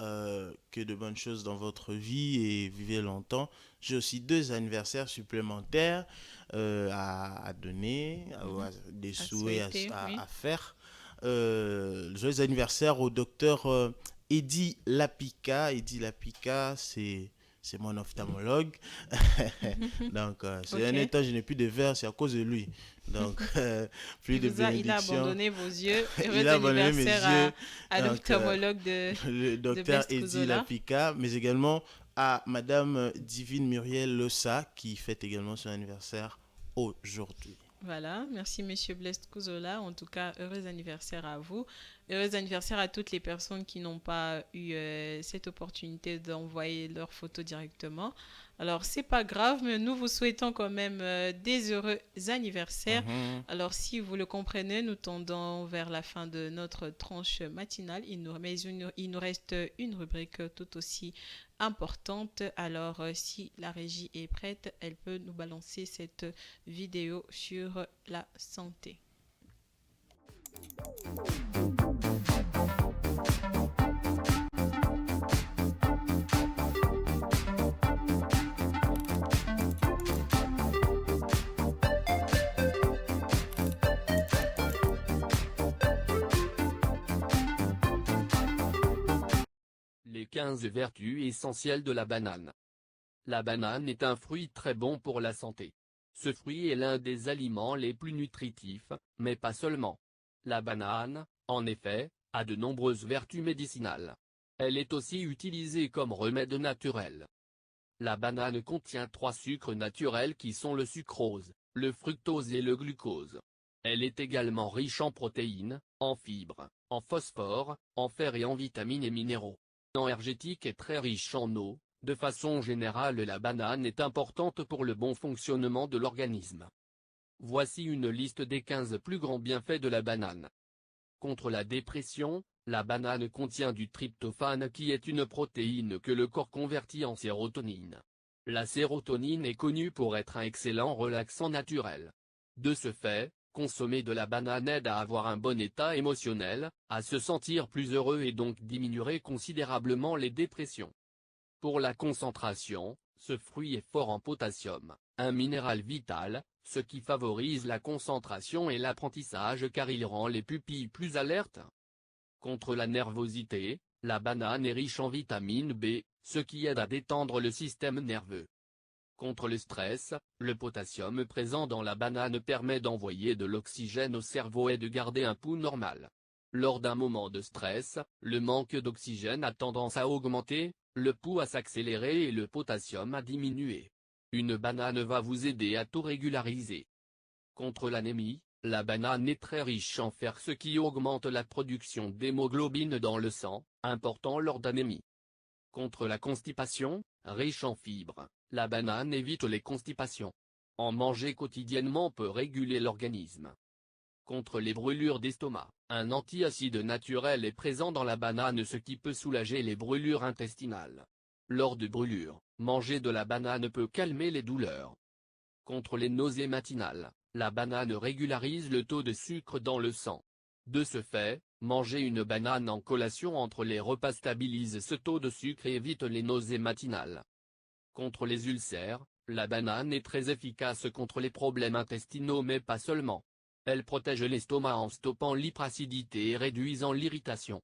que de bonnes choses dans votre vie et vivez longtemps. j'ai aussi 2 anniversaires supplémentaires à donner, des souhaits à faire. Joyeux anniversaire au docteur Eddy Lapika. Eddy Lapika, c'est mon ophtalmologue. Donc, c'est un état, je n'ai plus de verre, c'est à cause de lui. Donc, plus de bénédictions. Il a abandonné vos yeux. Il a abandonné mes yeux. À l'ophtalmologue le docteur Eddy Lapika, mais également à Madame Divine Muriel Lossa, qui fête également son anniversaire aujourd'hui. Voilà, merci Monsieur Blest Kouzola. En tout cas, heureux anniversaire à vous. Heureux anniversaire à toutes les personnes qui n'ont pas eu cette opportunité d'envoyer leurs photos directement. Alors, c'est pas grave, mais nous vous souhaitons quand même des heureux anniversaires. Alors, si vous le comprenez, nous tendons vers la fin de notre tranche matinale. Il nous reste une rubrique tout aussi importante. Alors, si la régie est prête, elle peut nous balancer cette vidéo sur la santé. Les 15 vertus essentielles de la banane. La banane est un fruit très bon pour la santé. Ce fruit est l'un des aliments les plus nutritifs, mais pas seulement. La banane, en effet, a de nombreuses vertus médicinales. Elle est aussi utilisée comme remède naturel. La banane contient 3 sucres naturels qui sont le sucrose, le fructose et le glucose. Elle est également riche en protéines, en fibres, en phosphore, en fer et en vitamines et minéraux. Énergétique et très riche en eau. De façon générale, la banane est importante pour le bon fonctionnement de l'organisme. Voici une liste des 15 plus grands bienfaits de la banane. Contre la dépression, la banane contient du tryptophane qui est une protéine que le corps convertit en sérotonine. La sérotonine est connue pour être un excellent relaxant naturel. De ce fait, consommer de la banane aide à avoir un bon état émotionnel, à se sentir plus heureux et donc diminuerait considérablement les dépressions. Pour la concentration, ce fruit est fort en potassium, un minéral vital, ce qui favorise la concentration et l'apprentissage car il rend les pupilles plus alertes. Contre la nervosité, la banane est riche en vitamine B, ce qui aide à détendre le système nerveux. Contre le stress, le potassium présent dans la banane permet d'envoyer de l'oxygène au cerveau et de garder un pouls normal. Lors d'un moment de stress, le manque d'oxygène a tendance à augmenter, le pouls à s'accélérer et le potassium à diminuer. Une banane va vous aider à tout régulariser. Contre l'anémie, la banane est très riche en fer, ce qui augmente la production d'hémoglobine dans le sang, important lors d'anémie. Contre la constipation, riche en fibres, la banane évite les constipations. En manger quotidiennement peut réguler l'organisme. Contre les brûlures d'estomac, un antiacide naturel est présent dans la banane, ce qui peut soulager les brûlures intestinales. Lors de brûlures, manger de la banane peut calmer les douleurs. Contre les nausées matinales, la banane régularise le taux de sucre dans le sang. De ce fait, manger une banane en collation entre les repas stabilise ce taux de sucre et évite les nausées matinales. Contre les ulcères, la banane est très efficace contre les problèmes intestinaux mais pas seulement. Elle protège l'estomac en stoppant l'hyperacidité et réduisant l'irritation.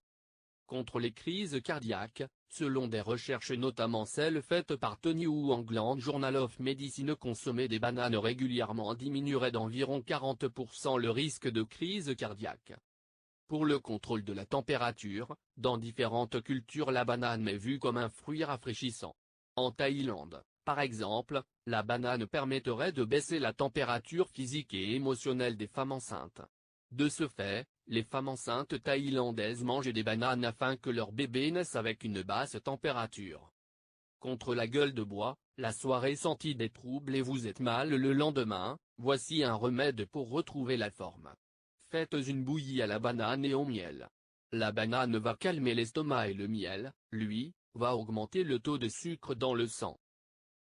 Contre les crises cardiaques, selon des recherches notamment celles faites par Tony Wu England Journal of Medicine, consommer des bananes régulièrement diminuerait d'environ 40% le risque de crise cardiaque. Pour le contrôle de la température, dans différentes cultures la banane est vue comme un fruit rafraîchissant. En Thaïlande, par exemple, la banane permettrait de baisser la température physique et émotionnelle des femmes enceintes. De ce fait, les femmes enceintes thaïlandaises mangent des bananes afin que leur bébé naisse avec une basse température. Contre la gueule de bois, la soirée sentit des troubles et vous êtes mal le lendemain, voici un remède pour retrouver la forme. Faites une bouillie à la banane et au miel. La banane va calmer l'estomac et le miel, lui, va augmenter le taux de sucre dans le sang.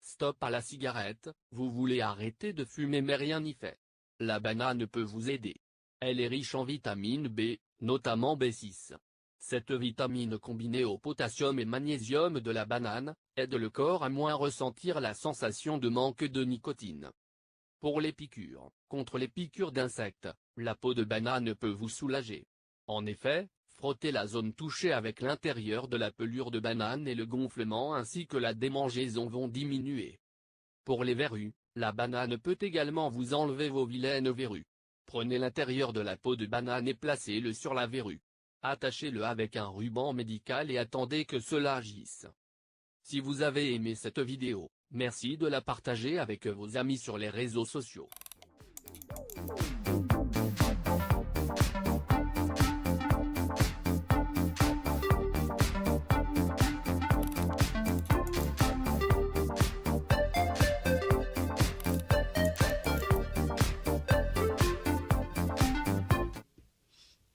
Stop à la cigarette, vous voulez arrêter de fumer mais rien n'y fait. La banane peut vous aider. Elle est riche en vitamine B, notamment B6. Cette vitamine combinée au potassium et magnésium de la banane, aide le corps à moins ressentir la sensation de manque de nicotine. Pour les piqûres, contre les piqûres d'insectes, la peau de banane peut vous soulager. En effet, frotter la zone touchée avec l'intérieur de la pelure de banane et le gonflement ainsi que la démangeaison vont diminuer. Pour les verrues, la banane peut également vous enlever vos vilaines verrues. Prenez l'intérieur de la peau de banane et placez-le sur la verrue. Attachez-le avec un ruban médical et attendez que cela agisse. Si vous avez aimé cette vidéo, merci de la partager avec vos amis sur les réseaux sociaux.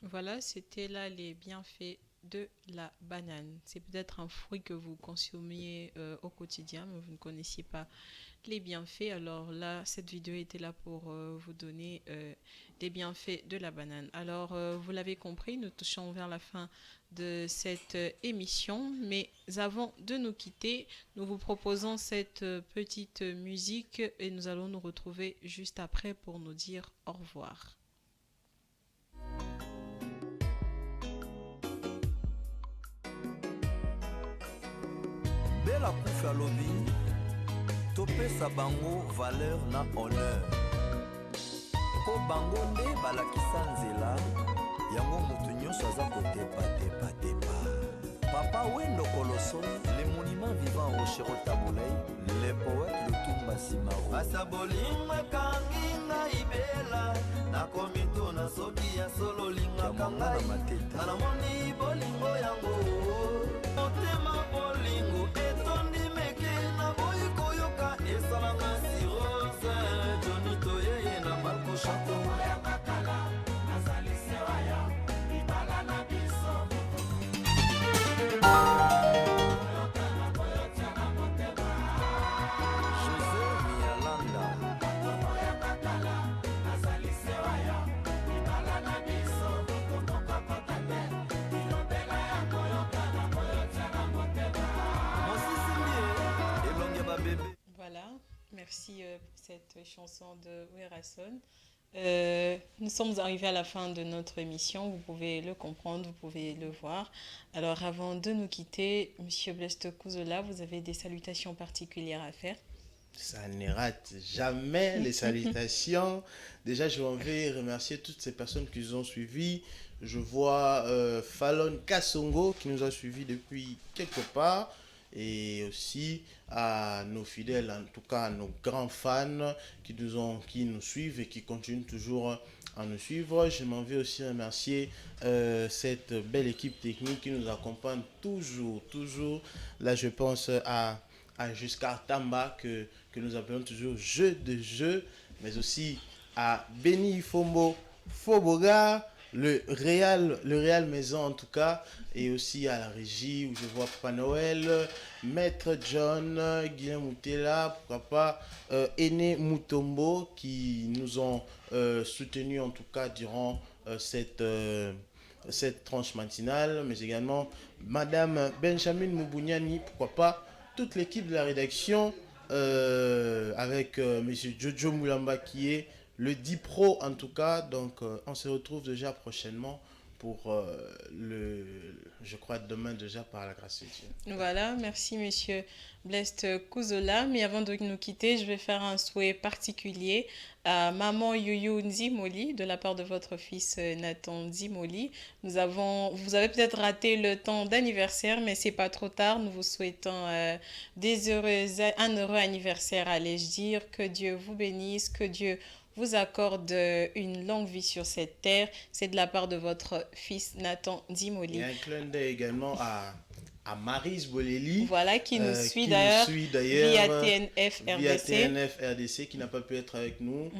Voilà, c'était là les bienfaits de la banane. C'est peut-être un fruit que vous consommiez au quotidien, mais vous ne connaissiez pas les bienfaits. Alors là, cette vidéo était là pour vous donner les bienfaits de la banane. Alors, vous l'avez compris, nous touchons vers la fin de cette émission. Mais avant de nous quitter, nous vous proposons cette petite musique et nous allons nous retrouver juste après pour nous dire au revoir. Bela kufa lobi topesa bango valeur na honneur po bango nde balakisa nzela yango moto nyonso aza kotepa. Papa Wendo Koloso, les monuments vivants au Cherotaboulay, les poètes Lutumba Simaro asabolinga kanginga ibela nakomito na soki ya solo linga kangai nalamoni bolingo yango motema bolingo etondi meke na boyi koyoka esalanga sirose jonito yeye na Marco Chateau Voilà, merci pour cette chanson de Werason. Nous sommes arrivés à la fin de notre émission, vous pouvez le comprendre, vous pouvez le voir. Alors avant de nous quitter, Monsieur Blaise Kozola, vous avez des salutations particulières à faire? Ça ne rate jamais les salutations. Déjà, je vais remercier toutes ces personnes qui nous ont suivis. Je vois Fallon Kassongo qui nous a suivis depuis quelque part. Et aussi à nos fidèles, en tout cas à nos grands fans qui nous suivent et qui continuent toujours à nous suivre. Je m'en vais aussi remercier cette belle équipe technique qui nous accompagne toujours. Là, je pense à Jusqu'à Tamba que nous appelons toujours Jeu de Jeu, mais aussi à Benny Fombo Foboga, le Real Maison en tout cas, et aussi à la régie où je vois Papa Noël, Maître John, Guillaume Moutela, pourquoi pas Ene Mutombo qui nous ont soutenus en tout cas durant cette tranche matinale, mais également Madame Benjamin Moubouniani, pourquoi pas toute l'équipe de la rédaction avec Monsieur Jojo Moulamba qui est le 10 Pro en tout cas. Donc on se retrouve déjà prochainement pour je crois demain déjà par la grâce de Dieu. Voilà, merci Monsieur Blaise Kozola. Mais avant de nous quitter, je vais faire un souhait particulier à Maman Yoyo Nzimoli de la part de votre fils Nathan Nzimoli. Vous avez peut-être raté le temps d'anniversaire, mais c'est pas trop tard. Nous vous souhaitons un heureux anniversaire, allais-je dire. Que Dieu vous bénisse, que Dieu vous accorde une longue vie sur cette terre. C'est de la part de votre fils Nathan Nzimoli. Et un clin d'œil également à Maryse Boleli. Voilà, qui nous suit d'ailleurs via TNF RDC. Via TNF RDC, qui n'a pas pu être avec nous.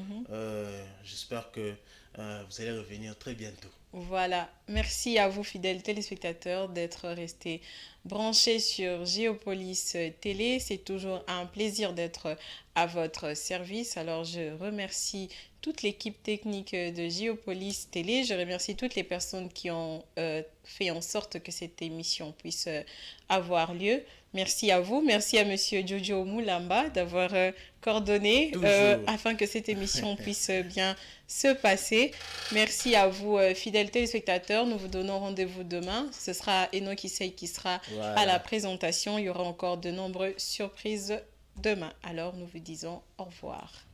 J'espère que vous allez revenir très bientôt. Voilà, merci à vous fidèles téléspectateurs d'être restés branchés sur Géopolis Télé. C'est toujours un plaisir d'être à votre service. Alors je remercie toute l'équipe technique de Géopolis Télé. Je remercie toutes les personnes qui ont fait en sorte que cette émission puisse avoir lieu. Merci à vous. Merci à Monsieur Jojo Moulamba d'avoir coordonné afin que cette émission puisse bien se passer. Merci à vous, fidèles téléspectateurs. Nous vous donnons rendez-vous demain. Ce sera Enoch Issei qui sera à la présentation. Il y aura encore de nombreuses surprises demain. Alors, nous vous disons au revoir.